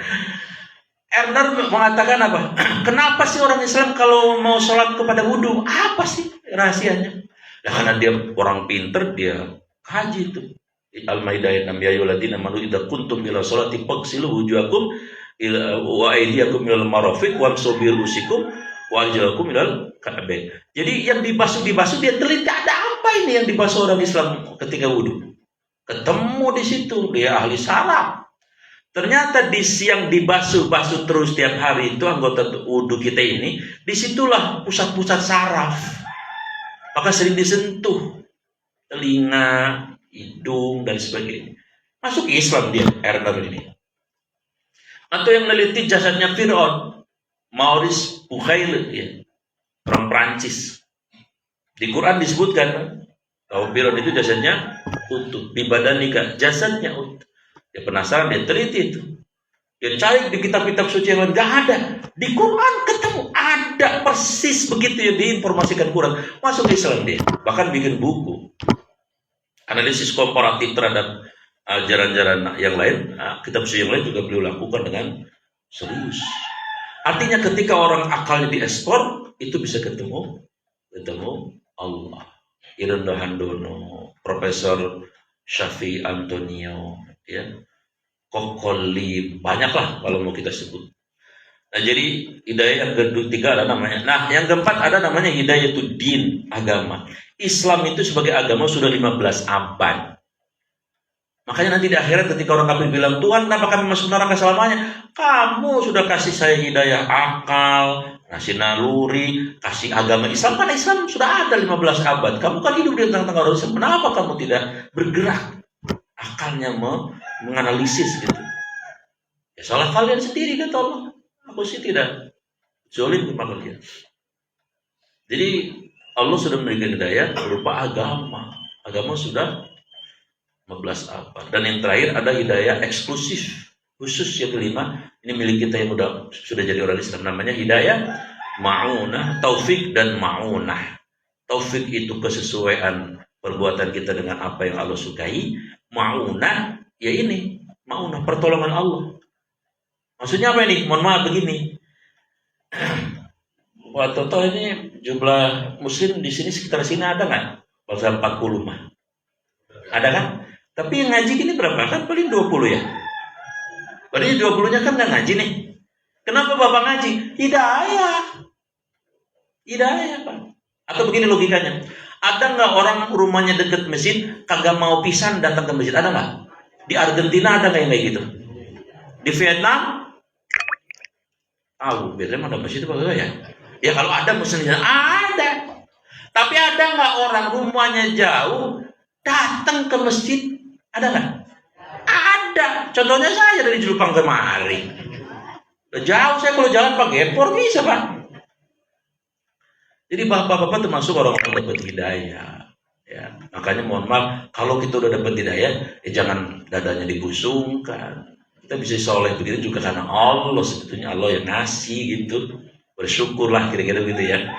Erner mengatakan apa? Kenapa sih orang Islam kalau mau sholat kepada wudu? Apa sih rahasianya? Ya, karena dia orang pinter, dia kaji itu. Al-Maidah ayat 6, ya ayyuhalladzina amanu idza kuntum ila sholati faghsilu wujuhakum wa aydiyakum ilal marafiq wamsahu bi ru'usikum wa arjulakum ilal ka'bayn. Jadi yang dibasuh dia teliti, ada apa ini yang dibasuh orang Islam ketika wudu? Ketemu di situ, dia ahli saraf. Ternyata di siang dibasuh terus tiap hari itu anggota wudu kita ini, disitulah pusat-pusat saraf. Maka sering disentuh telinga, hidung dan sebagainya. Masuk Islam dia, Erner ini. Atau yang meneliti jasadnya Fir'aun, Maurice Bucaille ya, orang Prancis. Di Quran disebutkan bahwa Fir'aun itu jasadnya utuh, bibadanika, jasadnya utuh. Dia penasaran, dia teliti itu. Ya cari di kitab-kitab suci yang lain, nggak ada. Di Quran ketemu ada persis begitu ya diinformasikan Quran. Masuk Islam dia, bahkan bikin buku analisis komparatif terhadap ajaran-ajaran yang lain, kitab suci yang lain juga beliau lakukan dengan serius. Artinya ketika orang akalnya diekspor, itu bisa ketemu Allah. Irendo Handono, Profesor Syafi Antonio, ya, Kokoli, banyaklah kalau mau kita sebut. Nah, jadi hidayah yang ketiga ada namanya. Nah, yang keempat ada namanya hidayah itu din, agama. Islam itu sebagai agama sudah 15 abad. Makanya nanti di akhirat ketika orang kafir bilang, Tuhan kenapa kami masuk neraka selamanya? Kamu sudah kasih saya hidayah akal, kasih naluri, kasih agama Islam. Kan Islam sudah ada 15 abad. Kamu kan hidup di tengah-tengah orang Islam. Kenapa kamu tidak bergerak? Akalnya menganalisis gitu. Ya salah kalian sendiri kata Allah. Aku sih tidak zolim kepada kalian. Jadi Allah sudah memberikan hidayah berupa agama. Agama sudah 15 abad. Dan yang terakhir ada hidayah eksklusif khusus yang kelima. Ini milik kita yang sudah jadi orang Islam. Namanya hidayah ma'unah, taufik dan ma'unah. Taufik itu kesesuaian perbuatan kita dengan apa yang Allah sukai. Ma'unah, ya ini ma'unah, pertolongan Allah. Maksudnya apa ini? Mohon maaf begini. Wah, Toto ini jumlah muslim di sini sekitar sini ada nggak? Pasal 40 mah. Ada kan? Tapi yang ngaji ini berapa? Kan paling 20 ya. Berarti 20-nya kan nggak ngaji nih. Kenapa Bapak ngaji? Hidayah. Hidayah, Pak. Atau begini logikanya. Ada nggak orang rumahnya deket masjid, kagak mau pisan datang ke masjid? Ada nggak? Di Argentina ada nggak yang kayak gitu? Di Vietnam? Tahu, Vietnam ada masjid apa enggak ya? Ya kalau ada muslimnya ada. Tapi ada nggak orang rumahnya jauh datang ke masjid? Ada nggak? Ada. Contohnya saya dari Jelupang kemari. Jauh saya kalau jalan pakai gepor bisa Pak. Jadi bapak-bapak termasuk orang-orang dapat hidayah. Ya, makanya mohon maaf kalau kita udah dapat hidayah, jangan dadanya dibusungkan. Kita bisa soleh begitu juga karena Allah, sebetulnya Allah yang ngasih gitu. Bersyukurlah kira-kira gitu ya.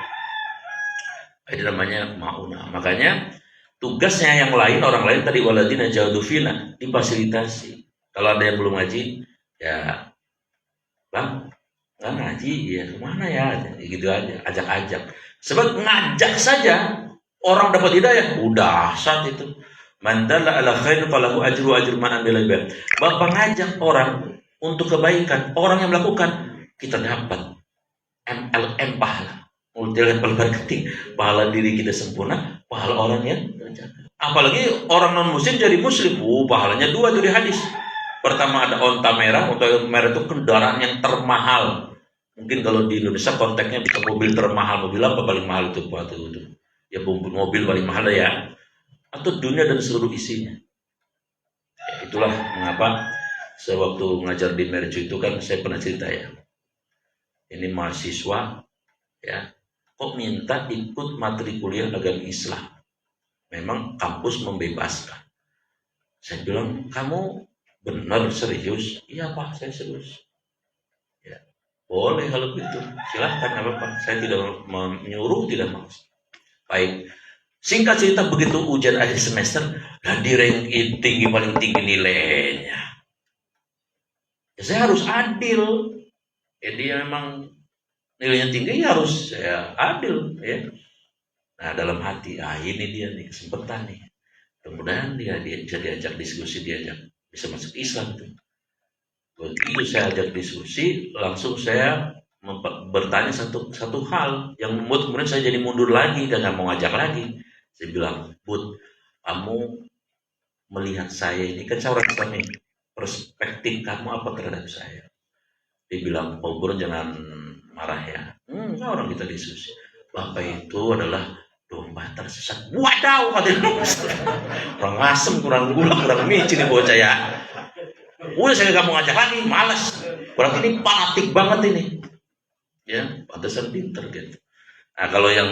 Itu namanya ma'unah. Makanya tugasnya yang lain, orang lain tadi waladina jahadu fina, difasilitasi. Kalau ada yang belum ngaji, ya Bang, nggak ngaji, ya kemana ya? Gitu aja, ajak-ajak. Sebab ngajak saja orang dapat hidayah, udah saat itu. Man dalla ala khairin falahu ajru man amila bi. Bapak ngajak orang untuk kebaikan, orang yang melakukan, kita dapat MLM pahala. Multi level marketing, pahala diri kita sempurna, pahala orang yang terjaga. Apalagi orang non muslim jadi muslim, pahalanya 2 tuh di hadis. Pertama ada onta merah itu kendaraan yang termahal. Mungkin kalau di Indonesia konteksnya bisa mobil termahal, mobil apa paling mahal itu Pak itu. Ya mobil paling mahal ya. Atau dunia dan seluruh isinya. Ya, itulah mengapa saya waktu mengajar di Mercu itu kan saya pernah cerita ya. Ini mahasiswa ya, kok minta ikut materi kuliah agama Islam. Memang kampus membebaskan. Saya bilang, kamu benar serius? Iya Pak, saya serius. Ya, boleh kalau begitu. Silahkan apa-apa. Saya tidak menyuruh, tidak maksa. Baik. Singkat cerita begitu ujian akhir semester, nah di rank tinggi paling tinggi nilainya. Ya, saya harus adil. Ya, dia memang nilainya tinggi ya harus saya adil ya. Nah dalam hati, ini dia nih kesempatan nih. Kemudian dia bisa diajak diskusi, bisa masuk Islam tuh. Begitu saya ajak diskusi, langsung saya bertanya satu hal yang membuat kemudian saya jadi mundur lagi dan nggak mau ngajak lagi. Saya bilang, Bud, kamu melihat saya ini kan saya orang Islam ini, perspektif kamu apa terhadap saya? Dia bilang, Pak Guru jangan marah ya. Orang kita diskusi. Bapak itu adalah domba tersesat. Wadaw, katanya. Kurang asem, kurang gula, kurang micin nih bocah ya. Udah saya nggak mau ngajak lagi, malas. Berarti ini fanatik banget ini. Ya, pantesan pinter gitu. Nah kalau yang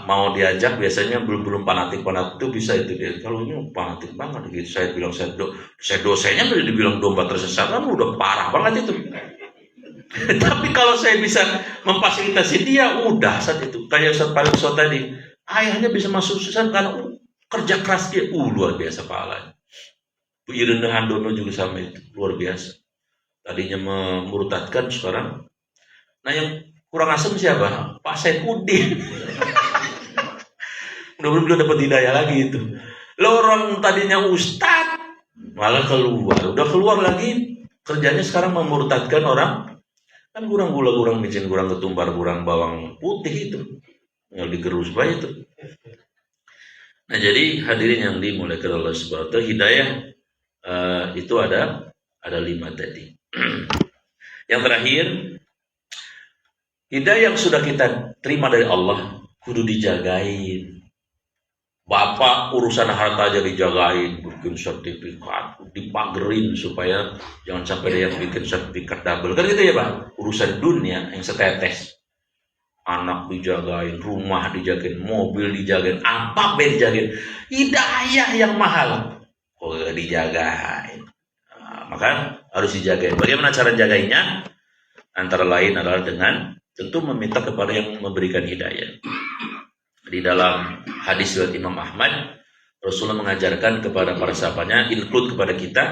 mau diajak biasanya belum fanatik itu bisa itu dia. Kalau ini fanatik banget gitu. Saya bilang saya dosennya udah dibilang domba tersesat kan udah parah banget itu. Tapi kalau saya bisa memfasilitasi dia udah saat itu kayak Ustaz Paling tadi ayahnya bisa masuk susah karena kerja keras dia luar biasa pahalanya. Bu Irene Handono juga sama itu luar biasa. Tadinya memurtadkan sekarang. Nah yang kurang asem siapa? Pak Saipudin. Mudah-mudahan dapat hidayah lagi itu. Lo orang tadinya ustad malah udah keluar lagi kerjanya sekarang memurtadkan orang. Kan kurang gula, kurang micin, kurang ketumbar, kurang bawang putih itu. Nggak digerus baik itu. Nah jadi hadirin yang dimuliakan Allah Subhanahu wa taala, hidayah itu ada 5 tadi. Yang terakhir, hidayah yang sudah kita terima dari Allah kudu dijagain. Bapak urusan harta aja dijagain, bikin sertifikat, dipagerin supaya jangan sampai dia yang bikin sertifikat double. Kan gitu ya Pak, urusan dunia yang setetes. Anak dijagain, rumah dijagain, mobil dijagain, apa dijagain. Hidayah yang mahal, kok gak dijagain. Maka harus dijagain. Bagaimana cara jagainya? Antara lain adalah dengan tentu meminta kepada yang memberikan hidayah. Di dalam hadis riwayat Imam Ahmad, Rasulullah mengajarkan kepada para sahabatnya, include kepada kita,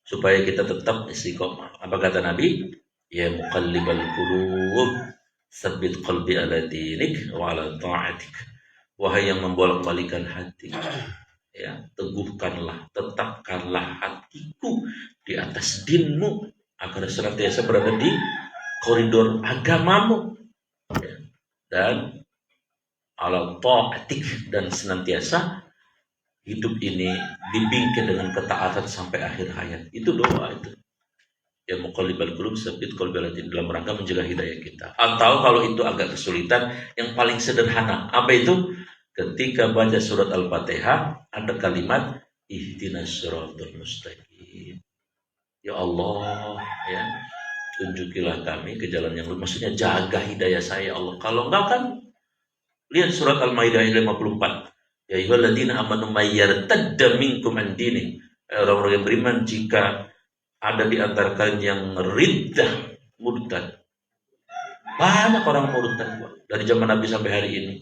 supaya kita tetap istiqomah. Apa kata Nabi? Ya muqallibal qulub, tsabbit qalbi ala dinik wa ala ta'atik. Wahai yang membolak-balikan hati, ya, teguhkanlah, tetapkanlah hatiku di atas dinmu, agar senantiasa berada di koridor agamamu. Ya. Dan ala ta'atik, dan senantiasa hidup ini dibimbing dengan ketaatan sampai akhir hayat. Itu doa itu. Ya muqallibal qulub tsabbit qalbi ala dinik, dalam rangka menjaga hidayah kita. Atau kalau itu agak kesulitan, yang paling sederhana, apa itu? Ketika baca surat Al-Fatihah ada kalimat ihdinas siratal mustaqim. Ya Allah, ya, tunjukilah kami ke jalan yang lurus. Maksudnya jaga hidayah saya Allah. Kalau enggak kan lihat surat Al-Maidah ayat 54. Ya ayyuhalladzina amanu may yartadda minkum an dini. Orang-orang yang beriman, jika ada di antara kalian yang riddah, murtad. Banyak orang murtad dari zaman Nabi sampai hari ini.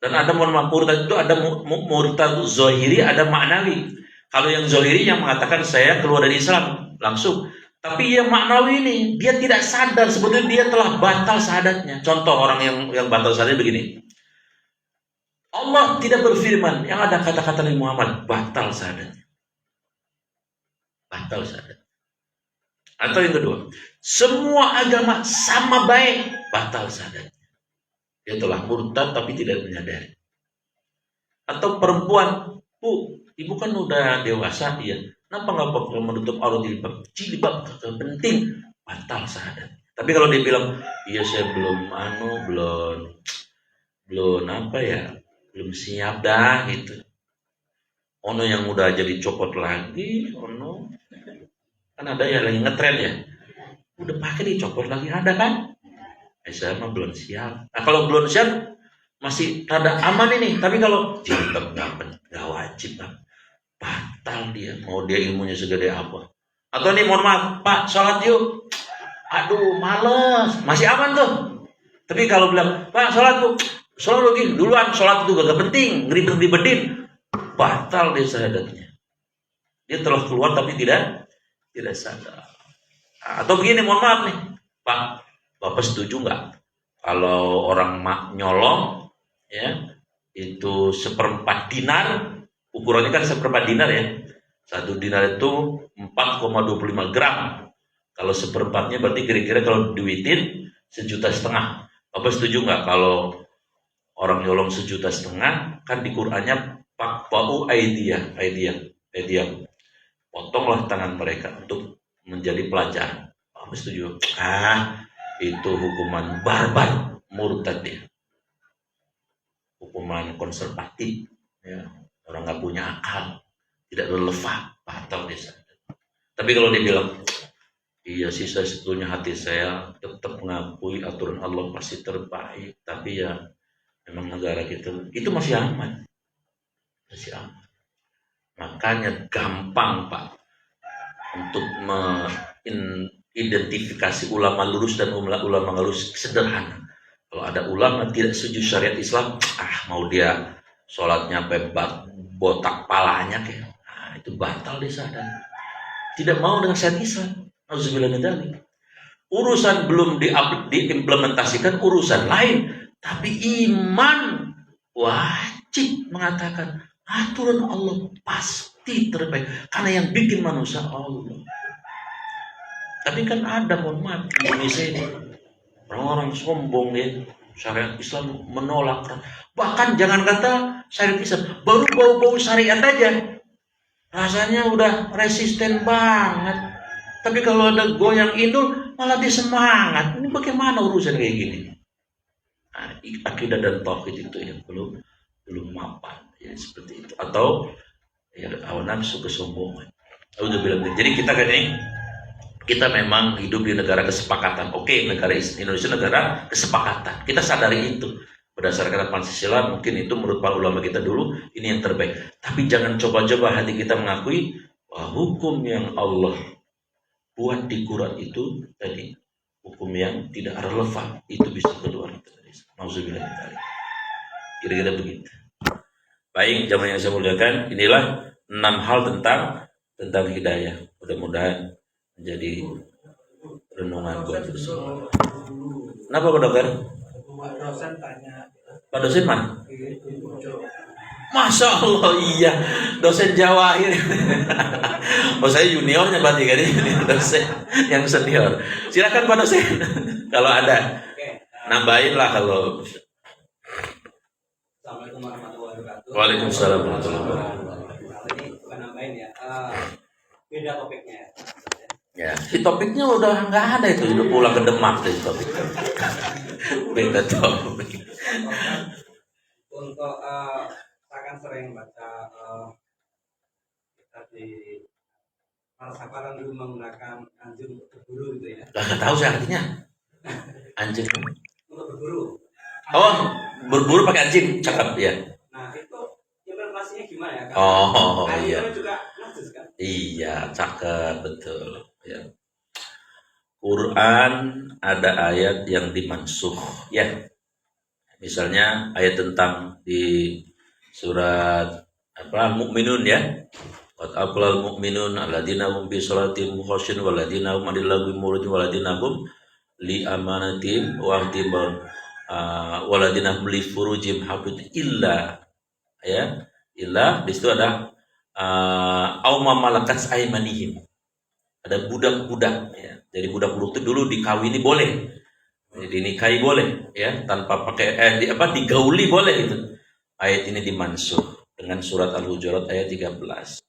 Dan ada murtad itu ada murtad zahiri, ada maknawi. Kalau yang zahiri yang mengatakan saya keluar dari Islam langsung. Tapi yang maknawi ini dia tidak sadar sebetulnya dia telah batal syahadatnya. Contoh orang yang batal syahadat begini. Allah tidak berfirman, yang ada kata-kata Nabi Muhammad, batal syahadatnya. Batal syahadat. Atau yang kedua, semua agama sama baik, batal syahadatnya. Dia telah murtad tapi tidak menyadari. Atau perempuan, Bu, ibu kan udah dewasa, iya. Kenapa nggak perlu menutup aurat jilbab? Jilbab penting, batal syahadat. Tapi kalau dia bilang, iya saya belum apa ya, belum siap dah gitu. Ono yang udah jadi copot lagi, ono kan ada ya lagi ngetren ya, udah pakai dicopot lagi ada kan? Saya mah belum siap. Nah kalau belum siap masih rada aman ini. Tapi kalau jilbab nggak wajib kan, batal dia. Mau dia ilmunya segede apa? Atau nih mohon maaf Pak, sholat yuk. Aduh males, masih aman tuh. Tapi kalau bilang Pak sholat tuh, sholat lagi duluan, sholat itu gak penting, ngeribet-ribetin, batal dia syahadatnya. Dia telah keluar tapi tidak sadar. Atau begini mohon maaf nih Pak, Bapak setuju nggak kalau orang nyolong ya itu 1/4 dinar, ukurannya kan 1/4 dinar ya, 1 dinar itu 4,25 gram. Kalau 1/4-nya berarti kira-kira kalau duitin 1,5 juta. Bapak setuju nggak kalau orang nyolong 1,5 juta, kan di Qur'annya Faqta'u aydiyah, potonglah tangan mereka untuk menjadi pelajaran. Bapak setuju? Itu hukuman barbar, murtad dia. Hukuman konservatif, ya. Orang nggak punya akal, tidak relevan, batal dia. Tapi kalau dia bilang, iya sih saya sebetulnya hati saya tetap mengakui aturan Allah pasti terbaik, tapi ya Memang negara kita itu masih aman, masih aman. Makanya gampang Pak untuk mengidentifikasi ulama lurus dan ulama lurus, sederhana. Kalau ada ulama tidak setuju syariat Islam, mau dia sholatnya pebat botak palanya kayak, itu batal di sana. Tidak mau dengan syariat Islam. Auzubillah min dzalik. Urusan belum diimplementasikan urusan lain, tapi iman wajib mengatakan aturan Allah pasti terbaik karena yang bikin manusia Allah. Tapi kan ada, mohon maaf, Indonesia ini orang-orang sombong ya, syariat Islam menolak. Bahkan jangan kata syariat Islam, baru bau-bau syariat aja rasanya udah resisten banget. Tapi kalau ada goyang indul malah dia semangat. Ini bagaimana urusan kayak gini? Nah, akidah dan tauhid itu yang belum mapan. Ya, seperti itu. Atau ya, hawa nafsu, kesombongan. Jadi kita kan ini, kita memang hidup di negara kesepakatan. Oke, negara Indonesia negara kesepakatan. Kita sadari itu. Berdasarkan Pancasila, mungkin itu menurut para ulama kita dulu ini yang terbaik. Tapi jangan coba-coba hati kita mengakui bahwa hukum yang Allah buat di Quran itu tadi hukum yang tidak relevan, itu bisa keluar dari Nauzubillah. Kira-kira begitu. Baik, jamaah yang saya muliakan, inilah 6 hal tentang hidayah. Mudah-mudahan menjadi renungan buat kita semua. Kenapa Pak Dokter? Pak dosen tanya. Pak dosen mana? Masya Allah, iya, dosen Jawahir. Oh, saya juniornya berarti kan ini dosen yang senior. Silakan Pak dosen, kalau ada nambahin lah kalau. Assalamualaikum warahmatullahi wabarakatuh. Waalaikumsalam warahmatullahi wabarakatuh. Ini bukan nambahin ya, beda topiknya. Ya, si topiknya udah nggak ada itu, udah pulang ke Demak deh topik. Beda topik. Untuk saya kan sering baca kita di para saparan dulu menggunakan anjing untuk berburu gitu ya. Nggak tahu saya artinya. Anjing. Untuk berburu. Oh, berburu pakai anjing, cakep ya. Nah itu implementasinya gimana ya? Oh iya. iya. Juga najis kan? Iya, cakep betul. Ya. Quran ada ayat yang dimansuh, ya. Misalnya ayat tentang di surat Mukminun ya. Qad aflal mu'minun alladzina hum fi sholatihim khashi'un walladzina hum 'anil lagwi muridun walladzina hum li amanatihim wa ahdihim walladzina hum li furujihim hafidun illa di situ ada au ma malakat aymanihim. Ada budak-budak ya. Jadi budak-budak itu dulu dikawini boleh. Dinikahi boleh ya, tanpa pakai digauli boleh itu. Ayat ini dimansuh dengan surat Al-Hujurat ayat 13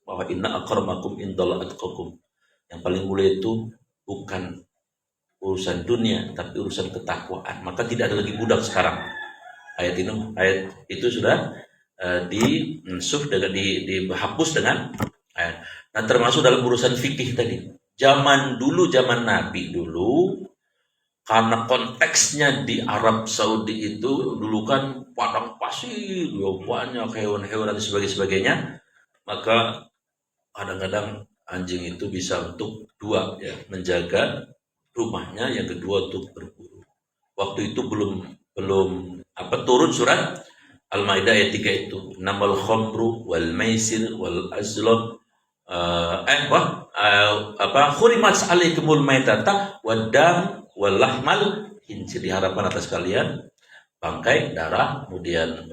bahwa inna akramakum indallahi atqakum. Yang paling mulia itu bukan urusan dunia tapi urusan ketakwaan. Maka tidak ada lagi budak sekarang. Ayat itu sudah dimansuh dengan dihapus dengan ayat. Nah, termasuk dalam urusan fikih tadi. Zaman Nabi dulu, karena konteksnya di Arab Saudi itu dulu kan padang pasir, banyak hewan-hewan dan sebagainya, maka kadang-kadang anjing itu bisa untuk dua ya, menjaga rumahnya, yang kedua untuk berburu. Waktu itu belum turun surat Al-Maidah ayat 3 itu, namal khamru wal maisir wal azlam khurimat alaikumul maitata waddam wal lahmal khinzir, diharapkan atas kalian bangkai, darah, kemudian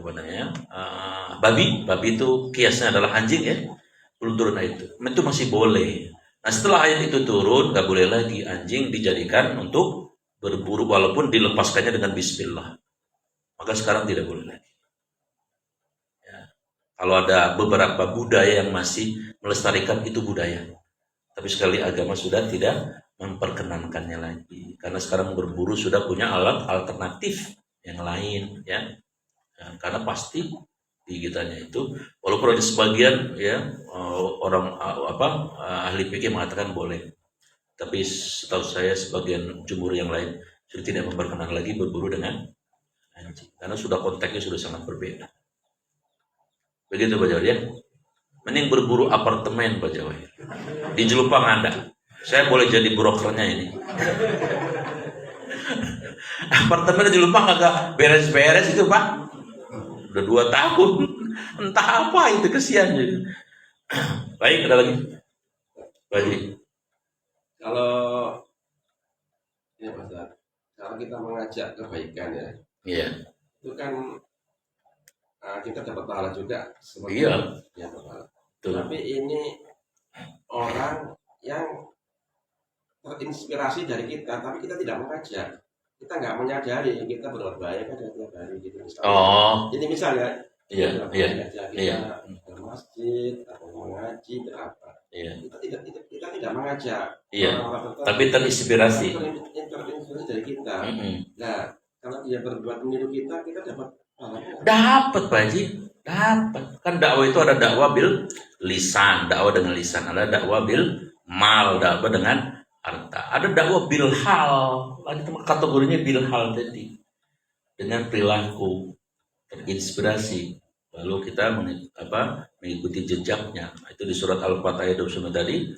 babi itu kiasnya adalah anjing ya. Belum turun ayat itu masih boleh. Nah, setelah ayat itu turun nggak boleh lagi anjing dijadikan untuk berburu walaupun dilepaskannya dengan bismillah. Maka sekarang tidak boleh lagi. Kalau ada beberapa budaya yang masih melestarikan itu budaya, tapi sekali agama sudah tidak memperkenankannya lagi, karena sekarang berburu sudah punya alat alternatif yang lain ya. Karena pasti di kitanya itu, walaupun ada sebagian ya orang ahli fikih mengatakan boleh, tapi setahu saya sebagian jumhur yang lain sudah tidak memperkenankan lagi berburu dengan anjing. Karena sudah konteksnya sudah sangat berbeda. Begitu Pak Jawahir ya. Mending berburu apartemen Pak Jawahir. Di Jelupang ada. Saya boleh jadi brokernya ini. Apartemen di Jelupang agak beres-beres itu Pak. Udah 2 tahun. Entah apa itu, kesian juga. Baik, ada lagi. Pak Haji. Kalau ya Mas, kalau kita mengajak kebaikan ya, Iya. itu kan kita dapat pahala juga. Iya. Ya, pahala. Betul. Tapi ini orang yang terinspirasi dari kita, tapi kita tidak mengajak. Kita nggak menyadari kita berbuat baik kan tiap hari gitu. Misalnya. Oh. Jadi misalnya, Iya. Iya. kita Iya. ke masjid atau mengaji atau apa. Iya. Kita tidak mengajak. Iya. Orang-orang tertentu. Tapi terinspirasi. Terinspirasi dari kita. Mm-mm. Nah, kalau dia berbuat meniru kita dapat pahalanya. Dapat Pak Haji, dapat. Kan dakwah itu ada dakwah bil lisan, dakwah dengan lisan, ada dakwah bil mal, dakwah dengan harta. Ada dakwah bil hal, lagi kategorinya bil hal tadi. Dengan perilaku terinspirasi, lalu kita mengikuti jejaknya. Itu di surat Al-Fatihah ayat 29 tadi.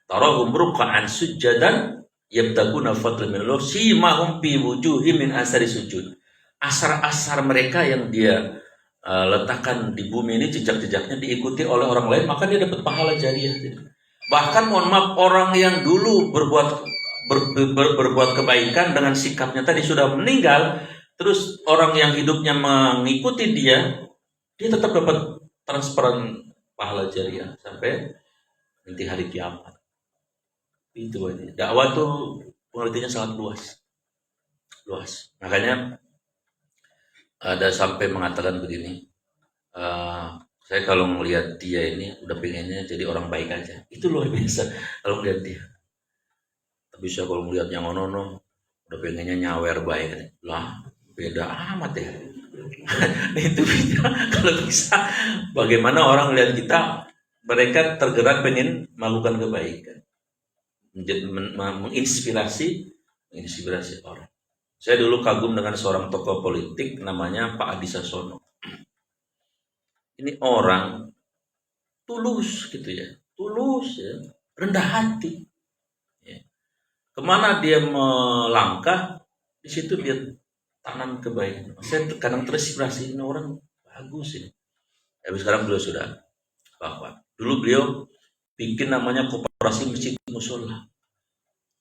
Tarahum ruk'an sujjadan yabtaguna fadlan min Allah simahum fi wujuhihim min asari sujud. Asar-asar mereka yang dia letakkan di bumi ini, jejak-jejaknya diikuti oleh orang lain, maka dia dapat pahala jariah. Bahkan mohon maaf, orang yang dulu berbuat kebaikan dengan sikapnya tadi sudah meninggal, terus orang yang hidupnya mengikuti dia tetap dapat transparan pahala jariah sampai nanti hari kiamat. Itu aja. Dakwah tuh pengertiannya sangat luas. Makanya ada sampai mengatakan begini, saya kalau melihat dia ini udah pengennya jadi orang baik aja. Itu luar biasa kalau melihat dia. Tapi saya kalau melihat yang ono udah pengennya nyawer baik. Lah, beda amat ya. Itu beda. Kalau bisa, bagaimana orang melihat kita, mereka tergerak pengen melakukan kebaikan, menginspirasi orang. Saya dulu kagum dengan seorang tokoh politik namanya Pak Adi Sasono. Ini orang tulus gitu ya, rendah hati. Ya. Kemana dia melangkah, di situ dia tanam kebaikan. Saya kadang terinspirasi, ini orang bagus ini. Tapi sekarang beliau sudah wafat. Dulu beliau bikin namanya Koperasi Masjid Musola.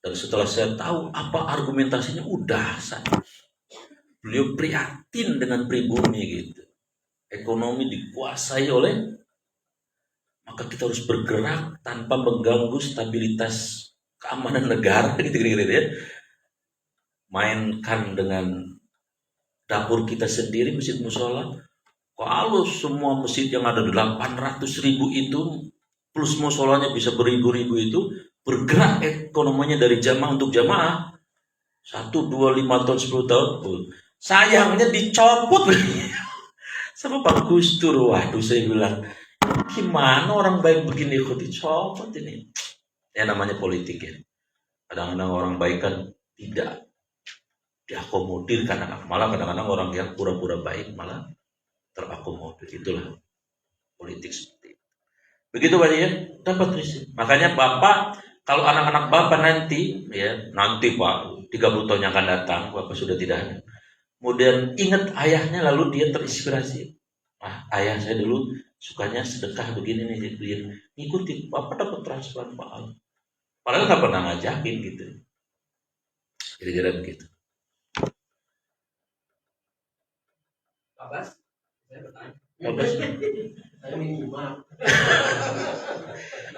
Dan setelah saya tahu apa argumentasinya, udah saya. Beliau prihatin dengan pribumi gitu. Ekonomi dikuasai oleh, maka kita harus bergerak tanpa mengganggu stabilitas keamanan negara gitu ya. Mainkan dengan dapur kita sendiri, masjid musola. Kalau semua masjid yang ada 800.000 itu plus musolanya bisa beribu-ribu itu, bergerak ekonominya dari jamaah untuk jamaah 1, 2, 5 tahun, 10 tahun. Sayangnya dicopot sama Pak Gus Dur. Waduh, saya bilang, gimana orang baik begini kok dicopot ini? Ya namanya politik ya. Kadang-kadang orang baik kan tidak diakomodir, malah kadang-kadang orang yang pura-pura baik malah terakomodir. Itulah politik seperti itu. Begitu Pak ya, dapat riset. Makanya Bapak, kalau anak-anak Bapak nanti Pak 30 tahun yang akan datang, Bapak sudah tidak ada. Kemudian ingat ayahnya, lalu dia terinspirasi. Ayah saya dulu sukanya sedekah begini nih, dia ngikutin, Bapak dapat transparan pahala. Padahal nggak pernah ngajakin gitu. Kira-kira begitu. Pak Bas, saya bertanya. Bapak, Saya minta maaf.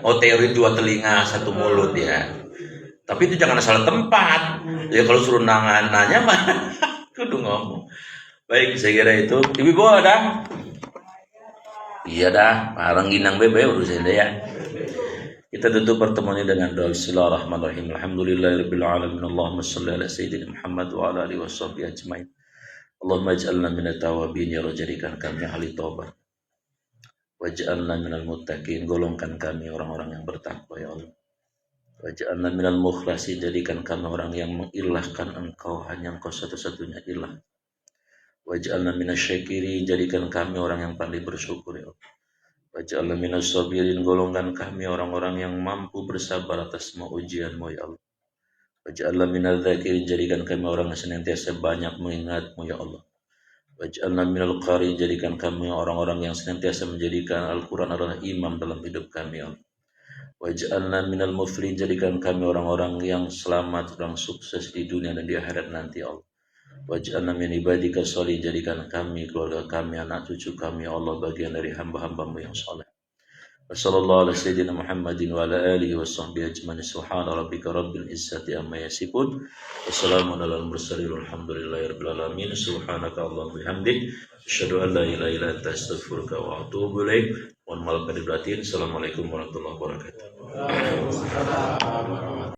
oh teori 2 telinga 1 mulut ya. Tapi itu jangan asal tempat. Ya kalau suruh nanya mah kudu ngomong. Baik, saya kira itu. Ibu ada? Iya dah, parang ginang bebe urusan ya. Kita tutup pertemuan ini dengan doa. Bismillahirrahmanirrahim. Alhamdulillahirabbil alamin. Allahumma shalli ala sayyidina Muhammad wa ala alihi washabbihi ajmain. Allahumma ij'alna minat tawabin, ya Allah, jadikan kami ahli taubat. Waj'alna minal muttaqin, golongkan kami orang-orang yang bertakwa ya Allah. Waj'alna minal mukhlasin, jadikan kami orang yang mengilahkan Engkau, hanya Engkau satu-satunya ilah. Waj'alna minasyakirin, jadikan kami orang yang pandai bersyukur ya Allah. Waj'alna minas sabirin, golongkan kami orang-orang yang mampu bersabar atas semua ujian-Mu ya Allah. Waj'alna minal dzakirin, jadikan kami orang yang senantiasa banyak mengingat-Mu ya Allah. Waj'alna minal qari'in, jadikan kami orang-orang yang senantiasa menjadikan Al-Quran adalah imam dalam hidup kami ya Allah. Waj'alna minal muflihin, jadikan kami orang-orang yang selamat dan sukses di dunia dan di akhirat nanti ya Allah. Waj'alna min ibadika sholih, jadikan kami, keluarga kami, anak cucu kami ya Allah bagian dari hamba-hamba-Mu yang saleh. Wassallallahu ala sayyidina Muhammadin wa ala alihi wa sahbihi ajmain. Subhana rabbika rabbil izzati amma yasifun. Wassalamun alal mursalin walhamdulillahi rabbil alamin. Subhanaka Allahumma bihamdik, asyhadu an la ilaha illa anta astaghfiruka wa atubu ilaik. Mohon maaf lahir batin. Assalamualaikum warahmatullahi wabarakatuh.